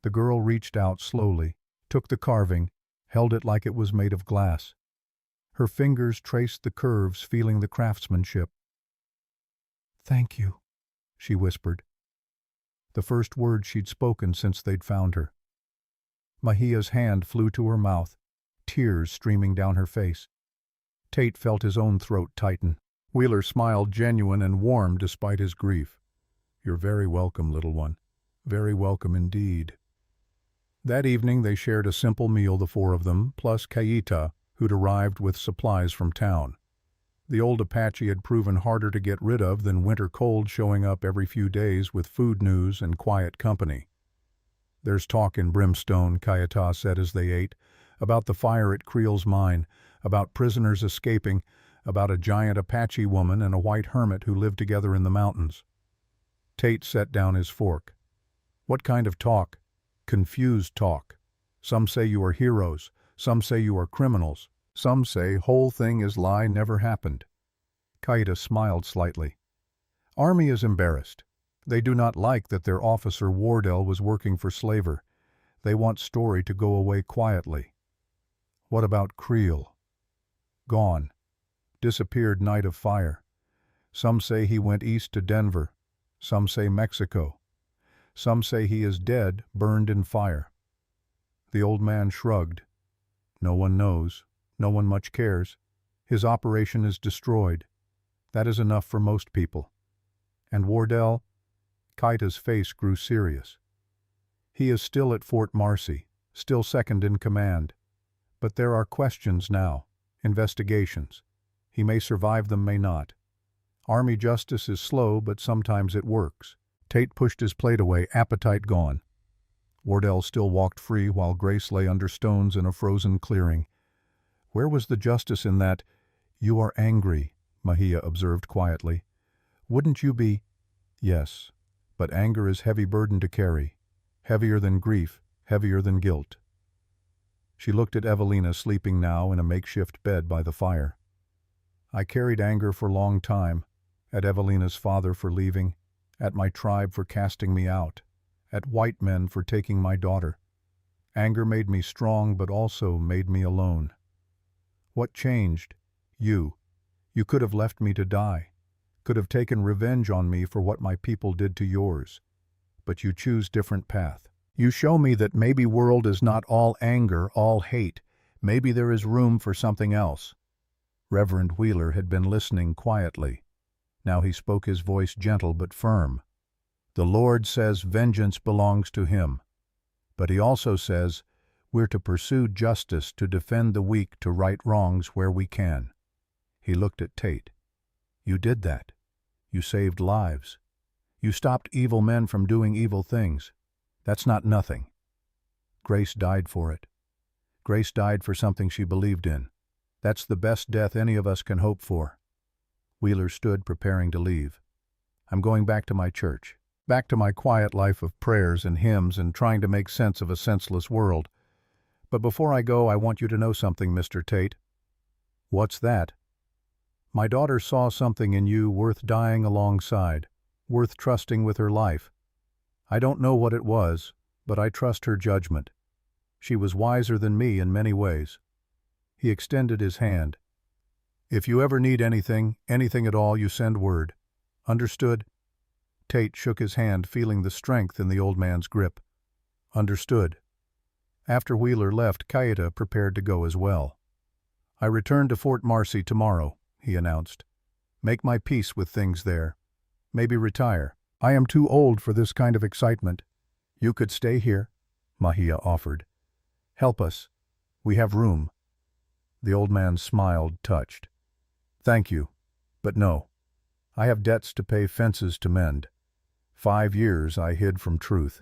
The girl reached out slowly, took the carving, held it like it was made of glass. Her fingers traced the curves, feeling the craftsmanship. "Thank you," she whispered. The first word she'd spoken since they'd found her. Mejia's hand flew to her mouth, tears streaming down her face. Tate felt his own throat tighten. Wheeler smiled, genuine and warm despite his grief. "You're very welcome, little one. Very welcome indeed." That evening they shared a simple meal, the four of them, plus Kaita, who'd arrived with supplies from town. The old Apache had proven harder to get rid of than winter cold, showing up every few days with food news and quiet company. "There's talk in Brimstone," Kaita said as they ate, "about the fire at Creel's mine, about prisoners escaping, about a giant Apache woman and a white hermit who lived together in the mountains." Tate set down his fork. "What kind of talk?" "Confused talk. Some say you are heroes, some say you are criminals, some say whole thing is lie, never happened." Kaita smiled slightly. "Army is embarrassed. They do not like that their officer Wardell was working for Slaver. They want Story to go away quietly." "What about Creel?" "Gone. Disappeared night of fire. Some say he went east to Denver. Some say Mexico. Some say he is dead, burned in fire." The old man shrugged. "No one knows. No one much cares. His operation is destroyed. That is enough for most people." "And Wardell?" Kaita's face grew serious. "He is still at Fort Marcy, still second in command. But there are questions now, investigations. He may survive them, may not. Army justice is slow, but sometimes it works." Tate pushed his plate away, appetite gone. Wardell still walked free while Grace lay under stones in a frozen clearing. "Where was the justice in that?" "You are angry," Mejia observed quietly. "Wouldn't you be—" "Yes, but anger is heavy burden to carry. Heavier than grief, heavier than guilt." She looked at Evelina sleeping now in a makeshift bed by the fire. "I carried anger for long time, at Evelina's father for leaving, at my tribe for casting me out, at white men for taking my daughter. Anger made me strong, but also made me alone. What changed? You. You could have left me to die, could have taken revenge on me for what my people did to yours. But you choose different path. You show me that maybe world is not all anger, all hate. Maybe there is room for something else." Reverend Wheeler had been listening quietly. Now he spoke, his voice gentle but firm. "The Lord says vengeance belongs to him. But he also says we're to pursue justice, to defend the weak, to right wrongs where we can." He looked at Tate. "You did that. You saved lives. You stopped evil men from doing evil things. That's not nothing. Grace died for it. Grace died for something she believed in. That's the best death any of us can hope for." Wheeler stood, preparing to leave. "I'm going back to my church, back to my quiet life of prayers and hymns and trying to make sense of a senseless world. But before I go, I want you to know something, Mr. Tate." "What's that?" "My daughter saw something in you worth dying alongside, worth trusting with her life. I don't know what it was, but I trust her judgment. She was wiser than me in many ways." He extended his hand. "If you ever need anything, anything at all, you send word. Understood?" Tate shook his hand, feeling the strength in the old man's grip. "Understood." After Wheeler left, Cayeta prepared to go as well. "I return to Fort Marcy tomorrow," he announced. "Make my peace with things there. Maybe retire. I am too old for this kind of excitement." "You could stay here," Mahia offered. "Help us. We have room." The old man smiled, touched. "Thank you, but no. I have debts to pay, fences to mend. 5 years I hid from truth.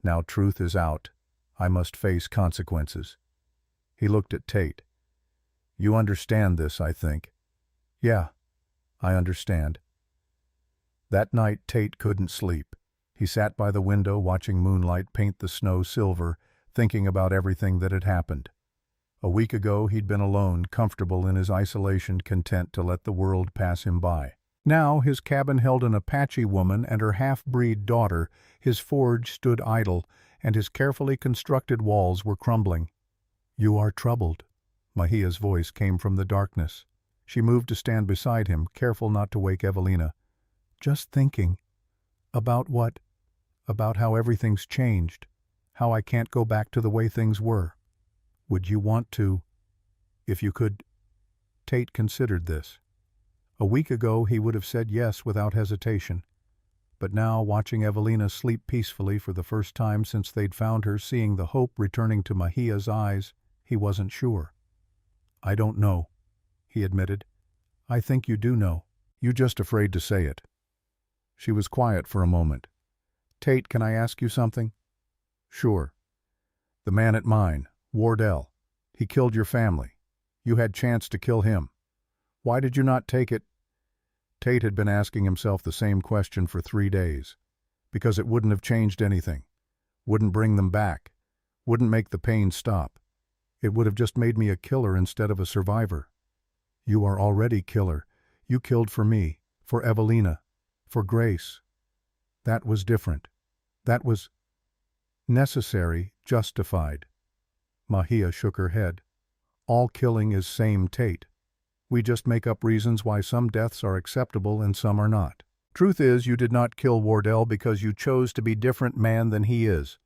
Now truth is out. I must face consequences." He looked at Tate. "You understand this, I think." "Yeah, I understand." That night Tate couldn't sleep. He sat by the window watching moonlight paint the snow silver, thinking about everything that had happened. A week ago he'd been alone, comfortable in his isolation, content to let the world pass him by. Now his cabin held an Apache woman and her half-breed daughter, his forge stood idle, and his carefully constructed walls were crumbling. "You are troubled." Mahia's voice came from the darkness. She moved to stand beside him, careful not to wake Evelina. "Just thinking." "About what?" "About how everything's changed. How I can't go back to the way things were. Would you want to, if you could?" Tate considered this. A week ago he would have said yes without hesitation. But now, watching Evelina sleep peacefully for the first time since they'd found her, seeing the hope returning to Mahia's eyes, he wasn't sure. "I don't know," he admitted. "I think you do know. You're just afraid to say it." She was quiet for a moment. "Tate, can I ask you something?" "Sure." "The man at mine, Wardell, he killed your family. You had chance to kill him. Why did you not take it?" Tate had been asking himself the same question for 3 days. "Because it wouldn't have changed anything. Wouldn't bring them back. Wouldn't make the pain stop. It would have just made me a killer instead of a survivor." "You are already killer. You killed for me, for Evelina, for Grace. That was different. That was necessary, justified." Mahia shook her head. "All killing is same, Tate. We just make up reasons why some deaths are acceptable and some are not. Truth is, you did not kill Wardell because you chose to be different man than he is.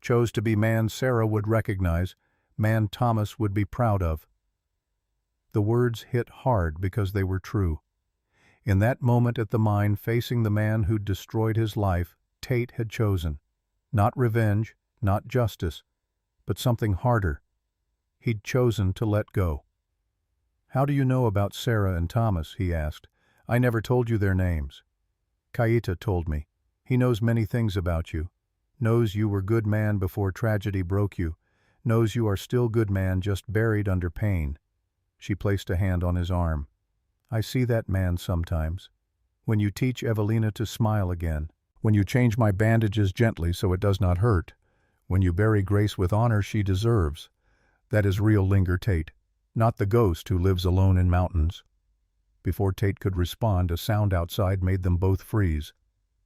Chose to be man Sarah would recognize, man Thomas would be proud of." The words hit hard because they were true. In that moment at the mine, facing the man who'd destroyed his life, Tate had chosen. Not revenge, not justice, but something harder. He'd chosen to let go. "How do you know about Sarah and Thomas?" he asked. "I never told you their names." "Cayeta told me. He knows many things about you. Knows you were good man before tragedy broke you. Knows you are still good man, just buried under pain." She placed a hand on his arm. "I see that man sometimes. When you teach Evelina to smile again. When you change my bandages gently so it does not hurt. When you bury Grace with honor she deserves. That is real Linger Tate. Not the ghost who lives alone in mountains." Before Tate could respond, a sound outside made them both freeze.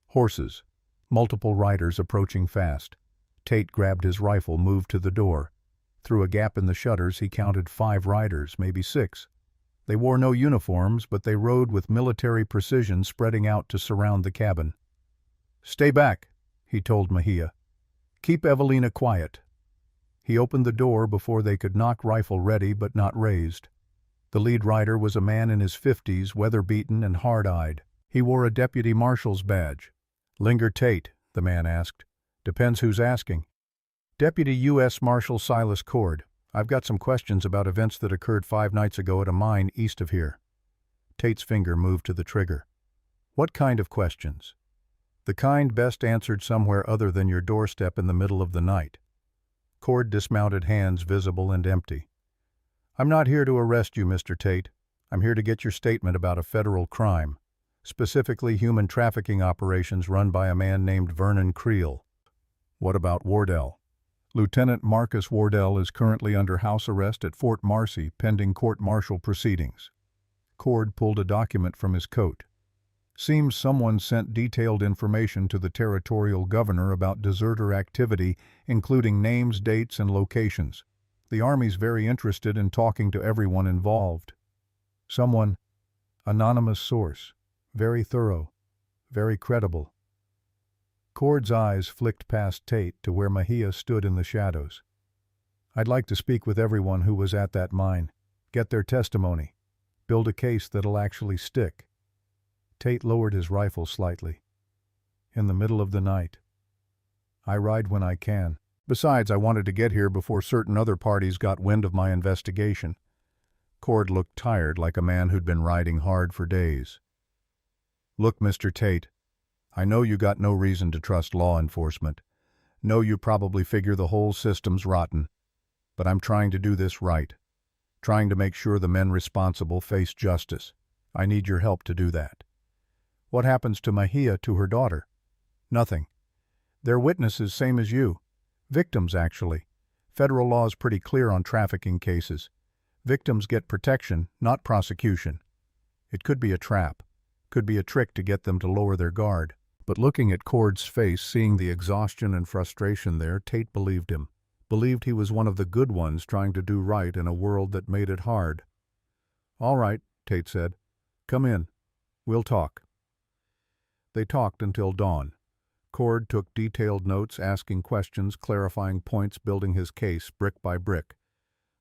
Horses. Multiple riders approaching fast. Tate grabbed his rifle, moved to the door. Through a gap in the shutters he counted 5 riders, maybe 6. They wore no uniforms, but they rode with military precision, spreading out to surround the cabin. "Stay back," he told Mahia. "Keep Evelina quiet." He opened the door before they could knock, rifle ready but not raised. The lead rider was a man in his 50s, weather-beaten and hard-eyed. He wore a deputy marshal's badge. "Linger Tate?" the man asked. "Depends who's asking." "Deputy U.S. Marshal Silas Cord. I've got some questions about events that occurred 5 nights ago at a mine east of here." Tate's finger moved to the trigger. "What kind of questions?" "The kind best answered somewhere other than your doorstep in the middle of the night." Cord dismounted, hands visible and empty. "I'm not here to arrest you, Mr. Tate. I'm here to get your statement about a federal crime, specifically human trafficking operations run by a man named Vernon Creel." "What about Wardell?" Lieutenant Marcus Wardell is currently under house arrest at Fort Marcy pending court-martial proceedings. Cord pulled a document from his coat. Seems someone sent detailed information to the territorial governor about deserter activity, including names, dates, and locations. The Army's very interested in talking to everyone involved. Someone, anonymous source, very thorough, very credible. Cord's eyes flicked past Tate to where Mejia stood in the shadows. I'd like to speak with everyone who was at that mine, get their testimony, build a case that'll actually stick. Tate lowered his rifle slightly. In the middle of the night. I ride when I can. Besides, I wanted to get here before certain other parties got wind of my investigation. Cord looked tired, like a man who'd been riding hard for days. Look, Mr. Tate, I know you got no reason to trust law enforcement. Know you probably figure the whole system's rotten. But I'm trying to do this right. Trying to make sure the men responsible face justice. I need your help to do that. What happens to Mejia, to her daughter? Nothing. They're witnesses, same as you. Victims, actually. Federal law's pretty clear on trafficking cases. Victims get protection, not prosecution. It could be a trap. Could be a trick to get them to lower their guard. But looking at Cord's face, seeing the exhaustion and frustration there, Tate believed him. Believed he was one of the good ones trying to do right in a world that made it hard. All right, Tate said. Come in. We'll talk. They talked until dawn. Cord took detailed notes, asking questions, clarifying points, building his case brick by brick.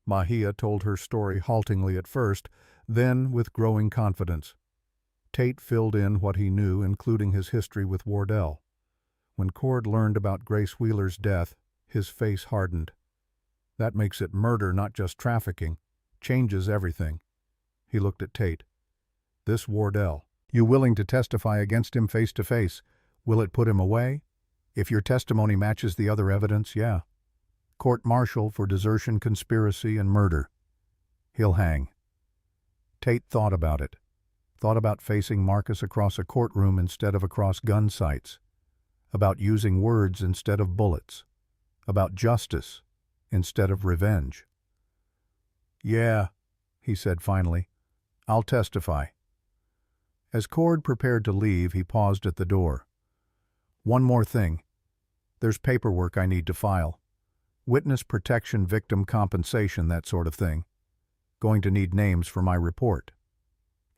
Mejia told her story haltingly at first, then with growing confidence. Tate filled in what he knew, including his history with Wardell. When Cord learned about Grace Wheeler's death, his face hardened. That makes it murder, not just trafficking. Changes everything. He looked at Tate. This Wardell. You willing to testify against him face to face? Will it put him away? If your testimony matches the other evidence, yeah. Court-martial for desertion, conspiracy, and murder. He'll hang. Tate thought about it. Thought about facing Marcus across a courtroom instead of across gun sights. About using words instead of bullets. About justice instead of revenge. Yeah, he said finally. I'll testify. As Cord prepared to leave, he paused at the door. One more thing. There's paperwork I need to file. Witness protection, victim compensation, that sort of thing. Going to need names for my report.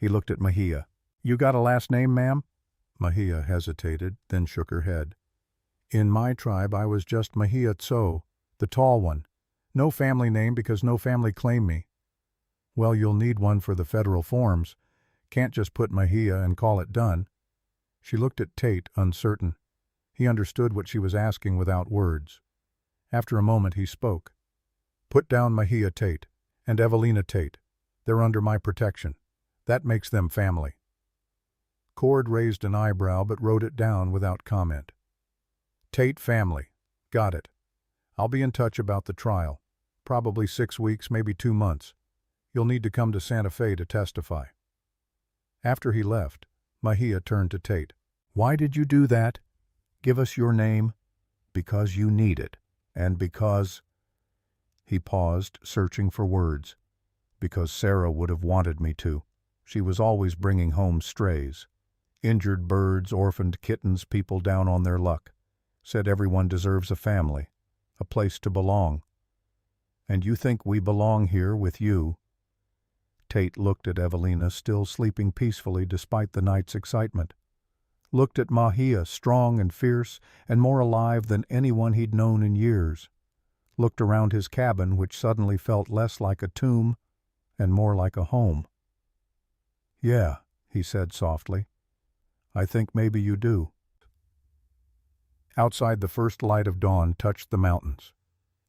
He looked at Mejia. You got a last name, ma'am? Mejia hesitated, then shook her head. In my tribe, I was just Mejia Tso, the tall one. No family name because no family claimed me. Well, you'll need one for the federal forms. Can't just put Mejia and call it done. She looked at Tate, uncertain. He understood what she was asking without words. After a moment, he spoke. Put down Mejia Tate and Evelina Tate. They're under my protection. That makes them family. Cord raised an eyebrow but wrote it down without comment. Tate family. Got it. I'll be in touch about the trial. Probably 6 weeks, maybe 2 months. You'll need to come to Santa Fe to testify. After he left, Mejia turned to Tate. Why did you do that? Give us your name. Because you need it. And because... He paused, searching for words. Because Sarah would have wanted me to. She was always bringing home strays. Injured birds, orphaned kittens, people down on their luck. Said everyone deserves a family. A place to belong. And you think we belong here with you? Tate looked at Evelina, still sleeping peacefully despite the night's excitement. Looked at Mejia, strong and fierce, and more alive than anyone he'd known in years. Looked around his cabin, which suddenly felt less like a tomb and more like a home. Yeah, he said softly. I think maybe you do. Outside, the first light of dawn touched the mountains.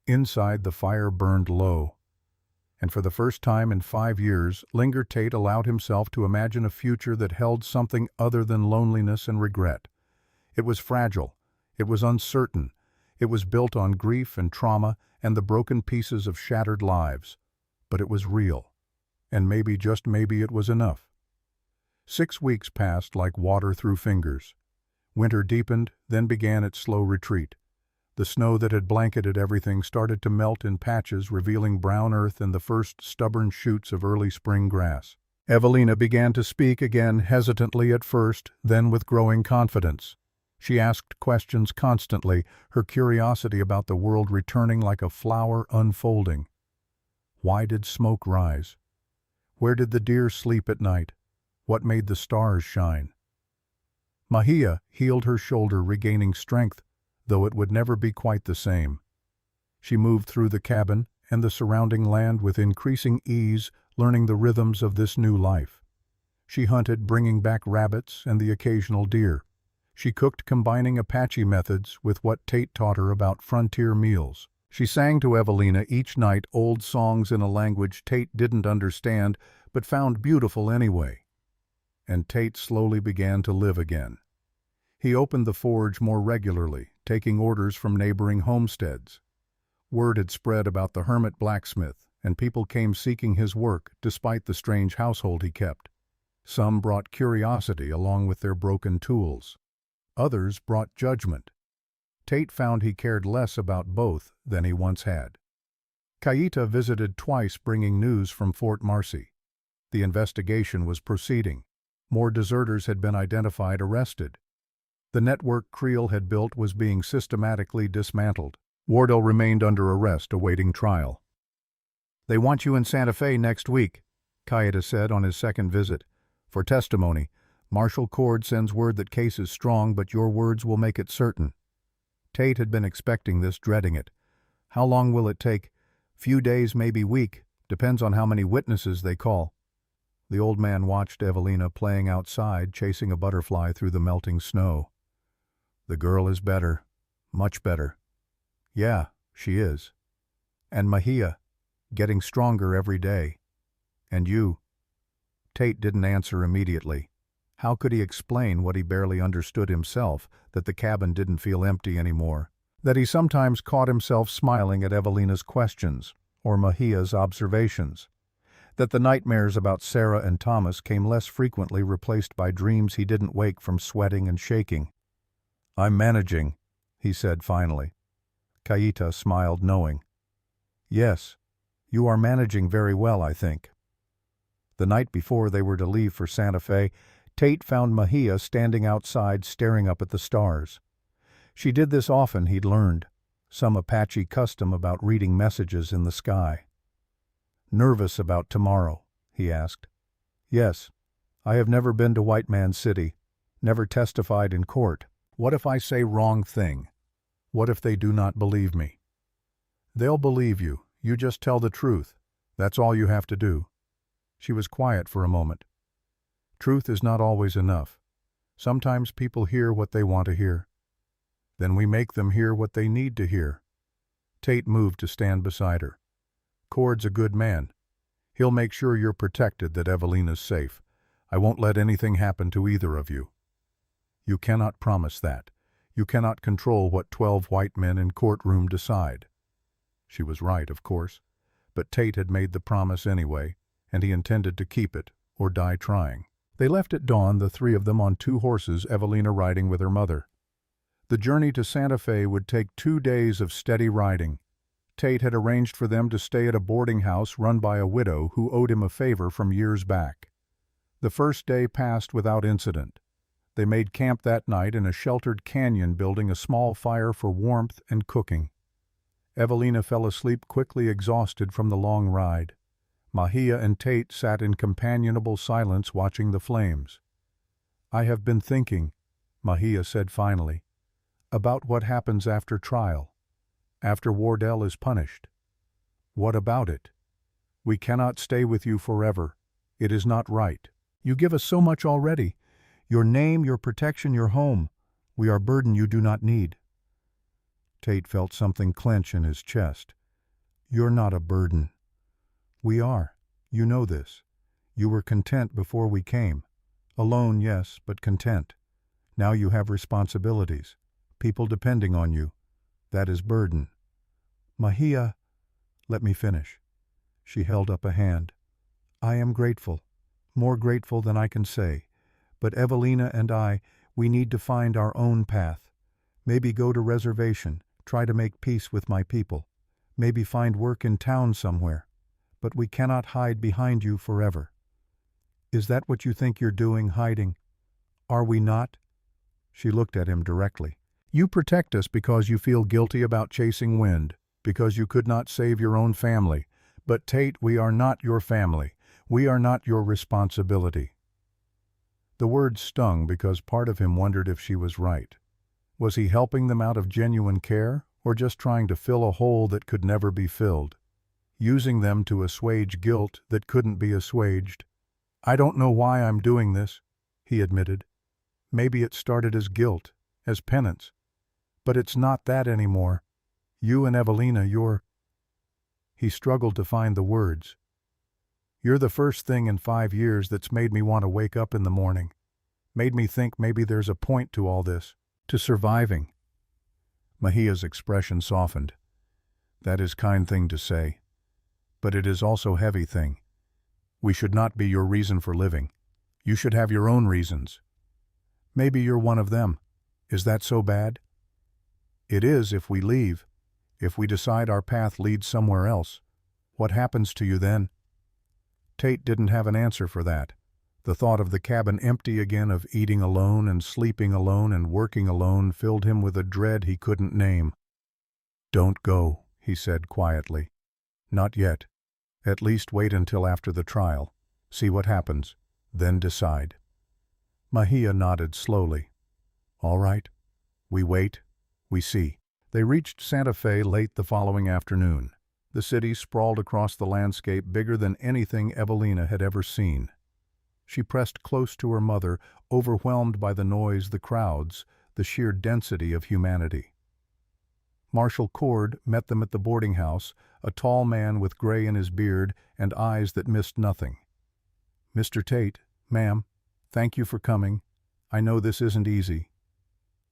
Inside, the fire burned low. And for the first time in 5 years, Linger Tate allowed himself to imagine a future that held something other than loneliness and regret. It was fragile. It was uncertain. It was built on grief and trauma and the broken pieces of shattered lives. But it was real. And maybe, just maybe, it was enough. 6 weeks passed like water through fingers. Winter deepened, then began its slow retreat. The snow that had blanketed everything started to melt in patches, revealing brown earth and the first stubborn shoots of early spring grass. Evelina began to speak again, hesitantly at first, then with growing confidence. She asked questions constantly, her curiosity about the world returning like a flower unfolding. Why did smoke rise? Where did the deer sleep at night? What made the stars shine? Mahia healed her shoulder, regaining strength, though it would never be quite the same. She moved through the cabin and the surrounding land with increasing ease, learning the rhythms of this new life. She hunted, bringing back rabbits and the occasional deer. She cooked, combining Apache methods with what Tate taught her about frontier meals. She sang to Evelina each night old songs in a language Tate didn't understand but found beautiful anyway. And Tate slowly began to live again. He opened the forge more regularly, taking orders from neighboring homesteads. Word had spread about the hermit blacksmith, and people came seeking his work despite the strange household he kept. Some brought curiosity along with their broken tools. Others brought judgment. Tate found he cared less about both than he once had. Kaita visited twice, bringing news from Fort Marcy. The investigation was proceeding. More deserters had been identified, arrested. The network Creel had built was being systematically dismantled. Wardell remained under arrest, awaiting trial. "They want you in Santa Fe next week," Kaita said on his second visit. "For testimony. Marshal Cord sends word that case is strong, but your words will make it certain." Tate had been expecting this, dreading it. "How long will it take?" "Few days, maybe week. Depends on how many witnesses they call." The old man watched Evelina playing outside, chasing a butterfly through the melting snow. "The girl is better. Much better." "Yeah, she is." "And Mahia, getting stronger every day. And you?" Tate didn't answer immediately. How could he explain what he barely understood himself, that the cabin didn't feel empty anymore, that he sometimes caught himself smiling at Evelina's questions, or Mahia's observations, that the nightmares about Sarah and Thomas came less frequently, replaced by dreams he didn't wake from, sweating and shaking. "I'm managing," he said finally. Kaita smiled, knowing. "Yes, you are managing very well, I think." The night before they were to leave for Santa Fe, Tate found Mahia standing outside, staring up at the stars. She did this often, he'd learned, some Apache custom about reading messages in the sky. "Nervous about tomorrow?" he asked. "Yes. I have never been to White Man City, never testified in court. What if I say wrong thing? What if they do not believe me?" "They'll believe you. You just tell the truth. That's all you have to do." She was quiet for a moment. "Truth is not always enough. Sometimes people hear what they want to hear. Then we make them hear what they need to hear." Tate moved to stand beside her. "Cord's a good man. He'll make sure you're protected, that Evelina's safe. I won't let anything happen to either of you." "You cannot promise that. You cannot control what 12 white men in courtroom decide." She was right, of course, but Tate had made the promise anyway, and he intended to keep it, or die trying. They left at dawn, the three of them on 2 horses, Evelina riding with her mother. The journey to Santa Fe would take 2 days of steady riding. Tate had arranged for them to stay at a boarding house run by a widow who owed him a favor from years back. The first day passed without incident. They made camp that night in a sheltered canyon, building a small fire for warmth and cooking. Evelina fell asleep quickly, exhausted from the long ride. Mahia and Tate sat in companionable silence, watching the flames. "I have been thinking," Mahia said finally, "about what happens after trial, after Wardell is punished." "What about it?" "We cannot stay with you forever. It is not right. You give us so much already. Your name, your protection, your home. We are burden you do not need." Tate felt something clench in his chest. "You're not a burden." "We are. You know this. You were content before we came. Alone, yes, but content. Now you have responsibilities, people depending on you. That is burden." "Mahia," "Let me finish." She held up a hand. "I am grateful, more grateful than I can say. But Evelina and I, we need to find our own path. Maybe go to reservation, try to make peace with my people, maybe find work in town somewhere, but we cannot hide behind you forever. Is that what you think you're doing, hiding? Are we not? She looked at him directly. You protect us because you feel guilty about chasing wind, because you could not save your own family. But Tate, we are not your family. We are not your responsibility. The words stung because part of him wondered if she was right. Was he helping them out of genuine care, or just trying to fill a hole that could never be filled? Using them to assuage guilt that couldn't be assuaged. I don't know why I'm doing this, he admitted. Maybe it started as guilt, as penance. But it's not that anymore. You and Evelina, you're... He struggled to find the words. You're the first thing in 5 years that's made me want to wake up in the morning. Made me think maybe there's a point to all this, to surviving. Mahia's expression softened. That is kind thing to say. But it is also heavy thing. We should not be your reason for living. You should have your own reasons. Maybe you're one of them. Is that so bad? It is if we leave. If we decide our path leads somewhere else. What happens to you then? Tate didn't have an answer for that. The thought of the cabin empty again, of eating alone and sleeping alone and working alone, filled him with a dread he couldn't name. Don't go, he said quietly. Not yet. At least wait until after the trial. See what happens. Then decide. Mahia nodded slowly. All right. We wait. We see. They reached Santa Fe late the following afternoon. The city sprawled across the landscape, bigger than anything Evelina had ever seen. She pressed close to her mother, overwhelmed by the noise, the crowds, the sheer density of humanity. Marshal Cord met them at the boarding house, a tall man with gray in his beard and eyes that missed nothing. Mr. Tate, ma'am, thank you for coming. I know this isn't easy.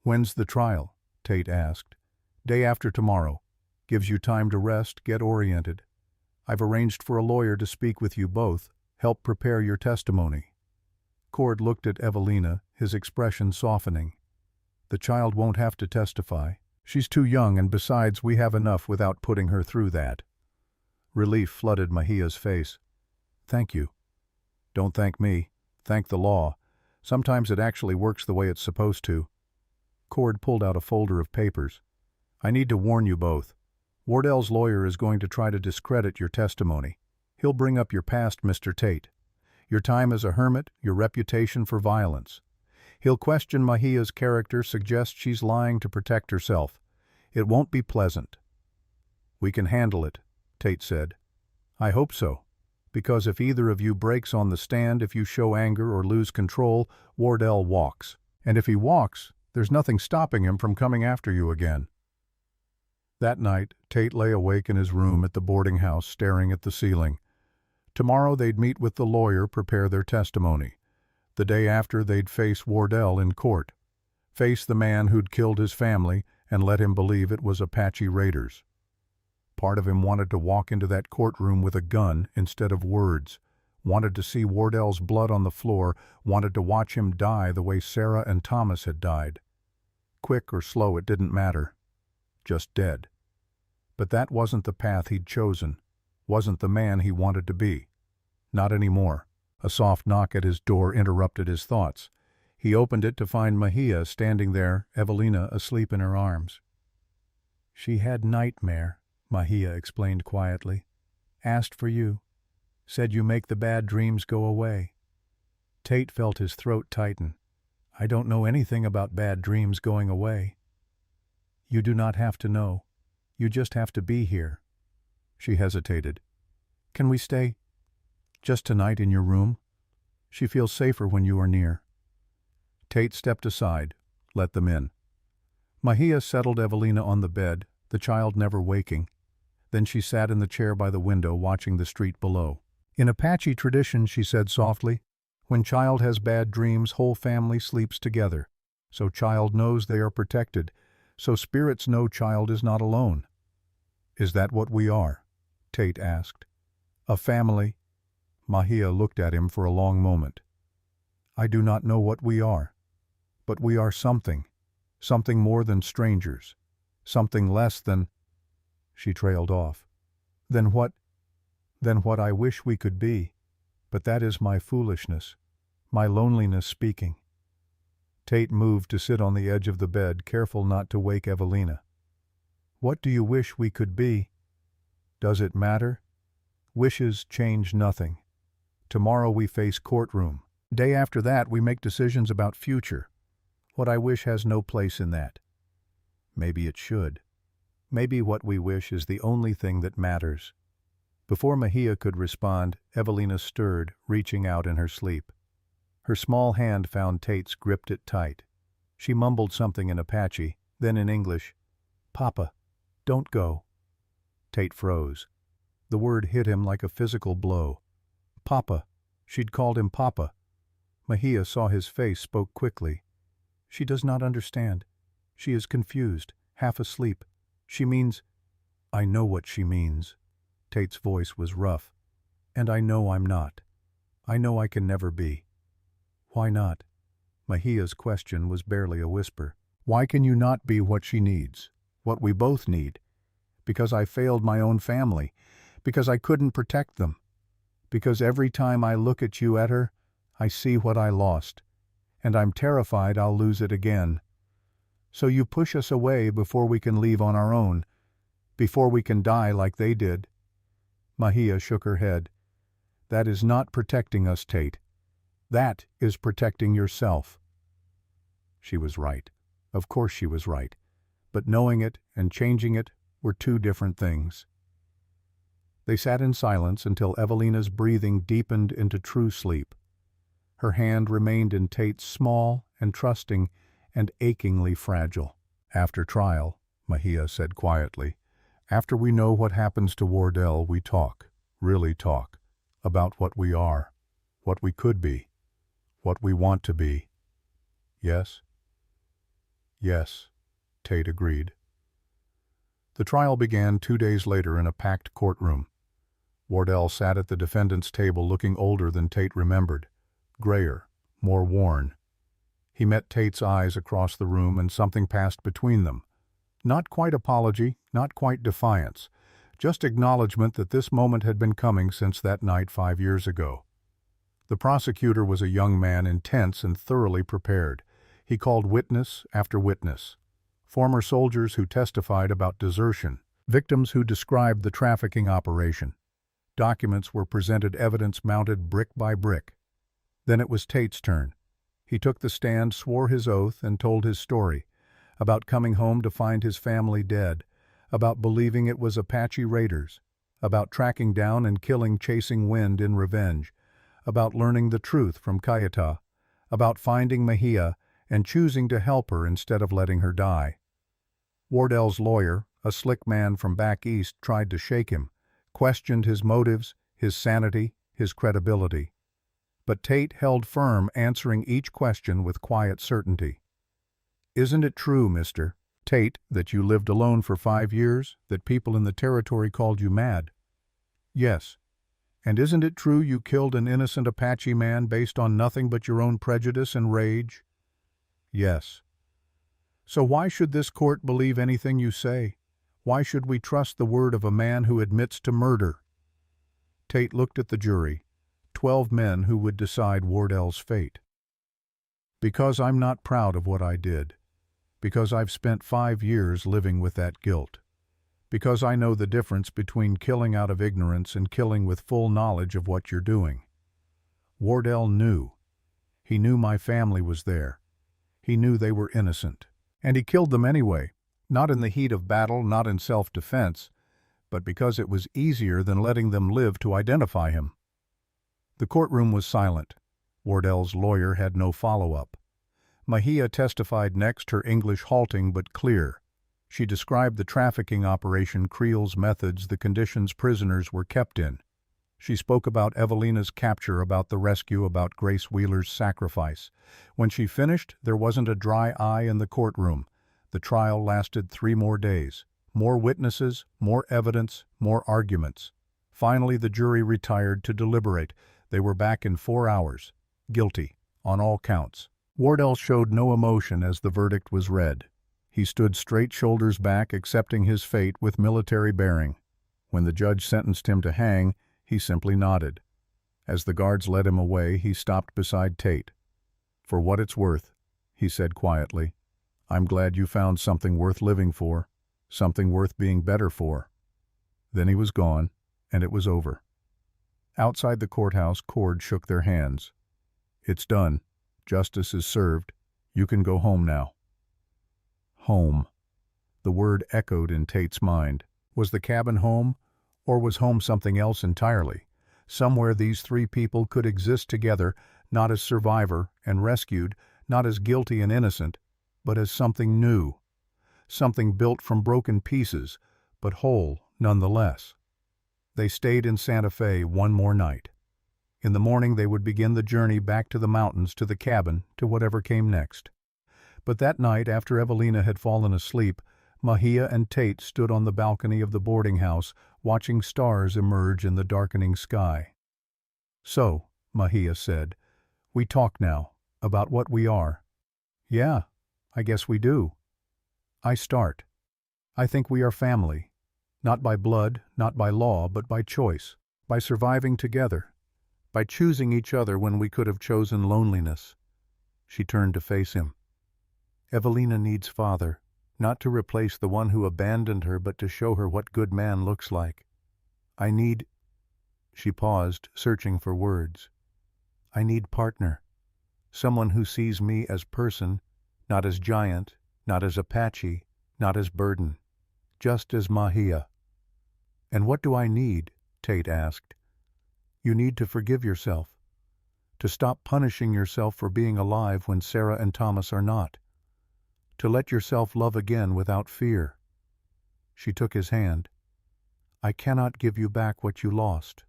When's the trial? Tate asked. Day after tomorrow. Gives you time to rest, get oriented. I've arranged for a lawyer to speak with you both, help prepare your testimony. Cord looked at Evelina, his expression softening. The child won't have to testify. She's too young, and besides, we have enough without putting her through that. Relief flooded Mahia's face. Thank you. Don't thank me. Thank the law. Sometimes it actually works the way it's supposed to. Cord pulled out a folder of papers. I need to warn you both. Wardell's lawyer is going to try to discredit your testimony. He'll bring up your past, Mr. Tate. Your time as a hermit, your reputation for violence. He'll question Mahia's character, suggest she's lying to protect herself. It won't be pleasant. We can handle it, Tate said. I hope so. Because if either of you breaks on the stand, if you show anger or lose control, Wardell walks. And if he walks, there's nothing stopping him from coming after you again. That night, Tate lay awake in his room at the boarding house, staring at the ceiling. Tomorrow they'd meet with the lawyer, prepare their testimony. The day after, they'd face Wardell in court. Face the man who'd killed his family and let him believe it was Apache raiders. Part of him wanted to walk into that courtroom with a gun instead of words, wanted to see Wardell's blood on the floor, wanted to watch him die the way Sarah and Thomas had died. Quick or slow, it didn't matter. Just dead. But that wasn't the path he'd chosen, wasn't the man he wanted to be. Not anymore. A soft knock at his door interrupted his thoughts. He opened it to find Mahia standing there, Evelina asleep in her arms. She had nightmare, Mahia explained quietly. Asked for you. Said you make the bad dreams go away. Tate felt his throat tighten. I don't know anything about bad dreams going away. You do not have to know. You just have to be here. She hesitated. Can we stay? Just tonight in your room? She feels safer when you are near. Tate stepped aside, let them in. Mahia settled Evelina on the bed, the child never waking. Then she sat in the chair by the window, watching the street below. In Apache tradition, she said softly, when child has bad dreams, whole family sleeps together. So child knows they are protected. So spirits know child is not alone. Is that what we are? Tate asked. A family? Mahia looked at him for a long moment. I do not know what we are. But we are something. Something more than strangers. Something less than—" She trailed off. "Than what? Than what I wish we could be. But that is my foolishness, my loneliness speaking." Tate moved to sit on the edge of the bed, careful not to wake Evelina. "What do you wish we could be? Does it matter? Wishes change nothing. Tomorrow we face courtroom. Day after that we make decisions about future. What I wish has no place in that. Maybe it should. Maybe what we wish is the only thing that matters." Before Mejia could respond, Evelina stirred, reaching out in her sleep. Her small hand found Tate's, gripped it tight. She mumbled something in Apache, then in English. "Papa, don't go." Tate froze. The word hit him like a physical blow. Papa. She'd called him Papa. Mejia saw his face, spoke quickly. "She does not understand. She is confused, half asleep. She means—" "I know what she means." Tate's voice was rough. "And I know I'm not. I know I can never be." "Why not?" Mejia's question was barely a whisper. "Why can you not be what she needs? What we both need? Because I failed my own family. Because I couldn't protect them. Because every time I look at you at her, I see what I lost. And I'm terrified I'll lose it again. So you push us away before we can leave on our own. Before we can die like they did." Mejia shook her head. "That is not protecting us, Tate. That is protecting yourself." She was right. Of course she was right. But knowing it and changing it were two different things. They sat in silence until Evelina's breathing deepened into true sleep. Her hand remained in Tate's, small and trusting and achingly fragile. "After trial," Mejia said quietly, "after we know what happens to Wardell, we talk, really talk, about what we are, what we could be, what we want to be. Yes?" "Yes," Tate agreed. The trial began 2 days later in a packed courtroom. Wardell sat at the defendant's table looking older than Tate remembered, grayer, more worn. He met Tate's eyes across the room and something passed between them. Not quite apology, not quite defiance, just acknowledgement that this moment had been coming since that night 5 years ago. The prosecutor was a young man, intense and thoroughly prepared. He called witness after witness. Former soldiers who testified about desertion, victims who described the trafficking operation. Documents were presented, evidence mounted brick by brick. Then it was Tate's turn. He took the stand, swore his oath, and told his story. About coming home to find his family dead. About believing it was Apache raiders. About tracking down and killing Chasing Wind in revenge. About learning the truth from Cayeta. About finding Mejia and choosing to help her instead of letting her die. Wardell's lawyer, a slick man from back east, tried to shake him, questioned his motives, his sanity, his credibility. But Tate held firm, answering each question with quiet certainty. "Isn't it true, Mr. Tate, that you lived alone for 5 years, that people in the territory called you mad?" "Yes." "And isn't it true you killed an innocent Apache man based on nothing but your own prejudice and rage?" "Yes." "So why should this court believe anything you say? Why should we trust the word of a man who admits to murder?" Tate looked at the jury, 12 men who would decide Wardell's fate. "Because I'm not proud of what I did. Because I've spent 5 years living with that guilt. Because I know the difference between killing out of ignorance and killing with full knowledge of what you're doing. Wardell knew. He knew my family was there. He knew they were innocent. And he killed them anyway, not in the heat of battle, not in self-defense, but because it was easier than letting them live to identify him." The courtroom was silent. Wardell's lawyer had no follow-up. Mejia testified next, her English halting but clear. She described the trafficking operation, Creel's methods, the conditions prisoners were kept in. She spoke about Evelina's capture, about the rescue, about Grace Wheeler's sacrifice. When she finished, there wasn't a dry eye in the courtroom. The trial lasted 3 more days. More witnesses, more evidence, more arguments. Finally, the jury retired to deliberate. They were back in 4 hours. Guilty, on all counts. Wardell showed no emotion as the verdict was read. He stood straight, shoulders back, accepting his fate with military bearing. When the judge sentenced him to hang, he simply nodded. As the guards led him away, he stopped beside Tate. "For what it's worth," he said quietly, "I'm glad you found something worth living for, something worth being better for." Then he was gone, and it was over. Outside the courthouse, Cord shook their hands. "It's done. Justice is served. You can go home now." Home. The word echoed in Tate's mind. Was the cabin home, or was home something else entirely? Somewhere these three people could exist together, not as survivor and rescued, not as guilty and innocent, but as something new. Something built from broken pieces, but whole nonetheless. They stayed in Santa Fe one more night. In the morning they would begin the journey back to the mountains, to the cabin, to whatever came next. But that night, after Evelina had fallen asleep, Mahia and Tate stood on the balcony of the boarding house, watching stars emerge in the darkening sky. "So," Mahia said, "we talk now, about what we are." "Yeah, I guess we do." "I start. I think we are family. Not by blood, not by law, but by choice, by surviving together, by choosing each other when we could have chosen loneliness." She turned to face him. "Evelina needs father, not to replace the one who abandoned her, but to show her what good man looks like. I need—" She paused, searching for words. "I need partner. Someone who sees me as person, not as giant, not as Apache, not as burden, just as Mahia." "And what do I need?" Tate asked. "You need to forgive yourself, to stop punishing yourself for being alive when Sarah and Thomas are not, to let yourself love again without fear." She took his hand. "I cannot give you back what you lost.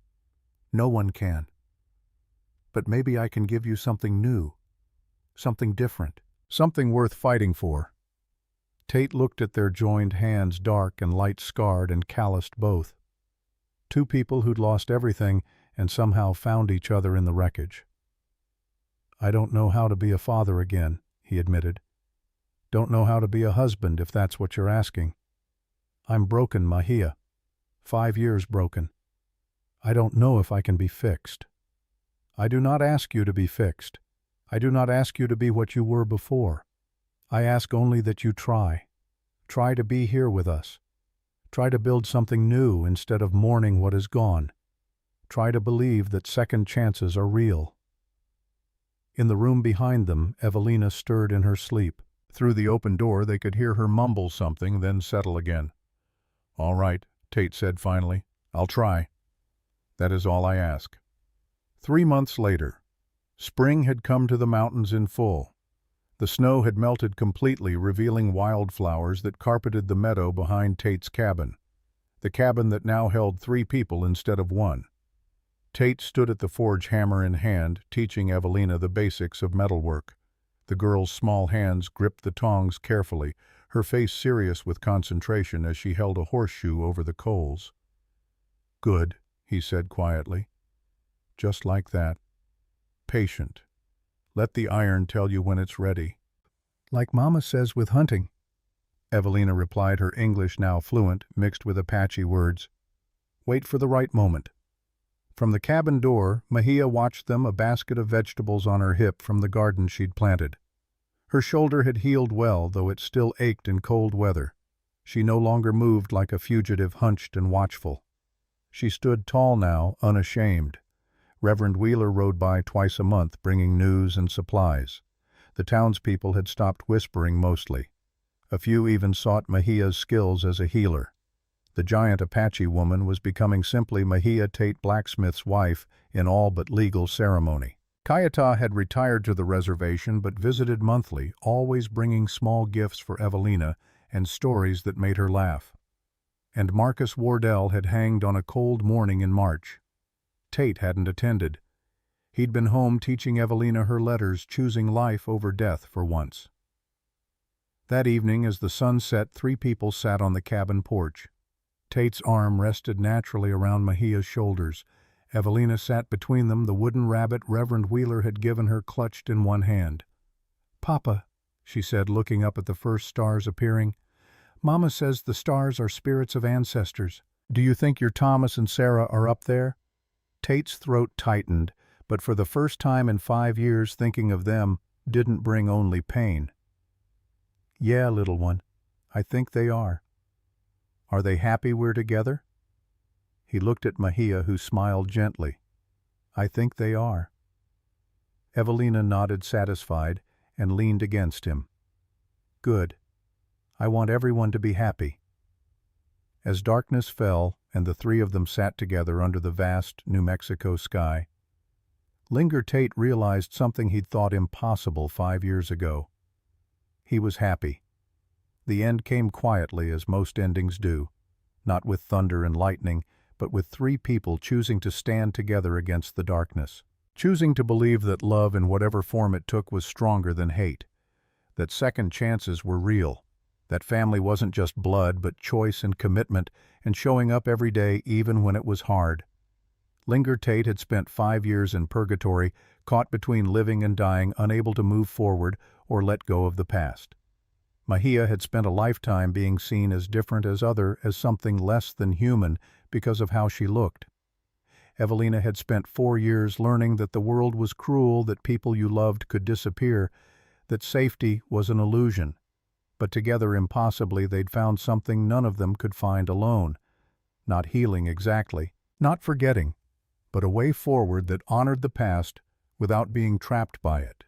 No one can. But maybe I can give you something new, something different, something worth fighting for." Tate looked at their joined hands, dark and light-scarred and calloused both. Two people who'd lost everything and somehow found each other in the wreckage. "I don't know how to be a father again," he admitted. "Don't know how to be a husband, if that's what you're asking. I'm broken, Mahia. 5 years broken. I don't know if I can be fixed." "I do not ask you to be fixed. I do not ask you to be what you were before. I ask only that you try. Try to be here with us. Try to build something new instead of mourning what is gone. Try to believe that second chances are real." In the room behind them, Evelina stirred in her sleep. Through the open door they could hear her mumble something, then settle again. "All right," Tate said finally. "I'll try. That is all I ask." 3 months later. Spring had come to the mountains in full. The snow had melted completely, revealing wildflowers that carpeted the meadow behind Tate's cabin, the cabin that now held 3 people instead of 1. Tate stood at the forge, hammer in hand, teaching Evelina the basics of metalwork. The girl's small hands gripped the tongs carefully, her face serious with concentration as she held a horseshoe over the coals. "Good," he said quietly. "Just like that. Patient. Let the iron tell you when it's ready." "Like Mama says with hunting," Evelina replied, her English now fluent, mixed with Apache words. "Wait for the right moment." From the cabin door, Mahia watched them, a basket of vegetables on her hip from the garden she'd planted. Her shoulder had healed well, though it still ached in cold weather. She no longer moved like a fugitive, hunched and watchful. She stood tall now, unashamed. Reverend Wheeler rode by twice a month, bringing news and supplies. The townspeople had stopped whispering mostly. A few even sought Mahia's skills as a healer. The giant Apache woman was becoming simply Mahia Tate Blacksmith's wife in all but legal ceremony. Kayata had retired to the reservation but visited monthly, always bringing small gifts for Evelina and stories that made her laugh. And Marcus Wardell had hanged on a cold morning in March. Tate hadn't attended. He'd been home teaching Evelina her letters, choosing life over death for once. That evening, as the sun set, 3 people sat on the cabin porch. Tate's arm rested naturally around Mahia's shoulders. Evelina sat between them, the wooden rabbit Reverend Wheeler had given her clutched in one hand. "Papa," she said, looking up at the first stars appearing. "Mama says the stars are spirits of ancestors. Do you think your Thomas and Sarah are up there?" Tate's throat tightened, but for the first time in 5 years thinking of them didn't bring only pain. "Yeah, little one, I think they are." "Are they happy we're together?" He looked at Mahia, who smiled gently. "I think they are." Evelina nodded satisfied and leaned against him. "Good. I want everyone to be happy." As darkness fell and the three of them sat together under the vast New Mexico sky, Linger Tate realized something he'd thought impossible 5 years ago. He was happy. The end came quietly, as most endings do, not with thunder and lightning, but with three people choosing to stand together against the darkness, choosing to believe that love in whatever form it took was stronger than hate, that second chances were real, that family wasn't just blood but choice and commitment and showing up every day even when it was hard. Linger Tate had spent 5 years in purgatory, caught between living and dying, unable to move forward or let go of the past. Mahia had spent a lifetime being seen as different as other, as something less than human because of how she looked. Evelina had spent 4 years learning that the world was cruel, that people you loved could disappear, that safety was an illusion. But together, impossibly, they'd found something none of them could find alone. Not healing exactly, not forgetting, but a way forward that honored the past without being trapped by it.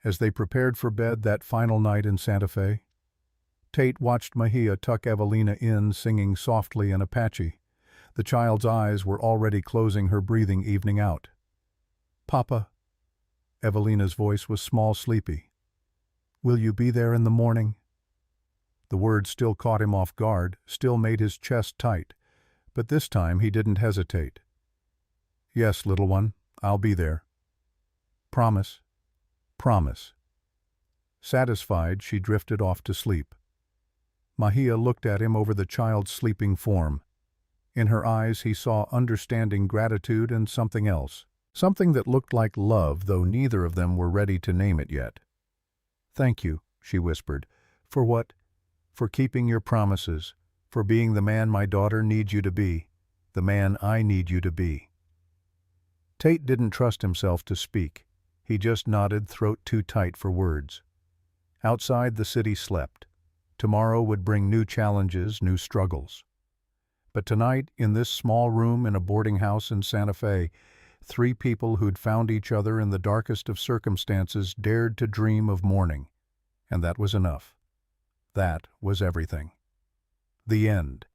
As they prepared for bed that final night in Santa Fe, Tate watched Mahia tuck Evelina in, singing softly in Apache. The child's eyes were already closing, her breathing evening out. "Papa," Evelina's voice was small, sleepy. "Will you be there in the morning?" The words still caught him off guard, still made his chest tight, but this time he didn't hesitate. "Yes, little one, I'll be there." "Promise." "Promise." Satisfied, she drifted off to sleep. Mahia looked at him over the child's sleeping form. In her eyes he saw understanding gratitude and something else, something that looked like love, though neither of them were ready to name it yet. "Thank you," she whispered. "For what?" "For keeping your promises, for being the man my daughter needs you to be, the man I need you to be." Tate didn't trust himself to speak. He just nodded, throat too tight for words. Outside, the city slept. Tomorrow would bring new challenges, new struggles. But tonight, in this small room in a boarding house in Santa Fe, three people who'd found each other in the darkest of circumstances dared to dream of morning. And that was enough. That was everything. The end.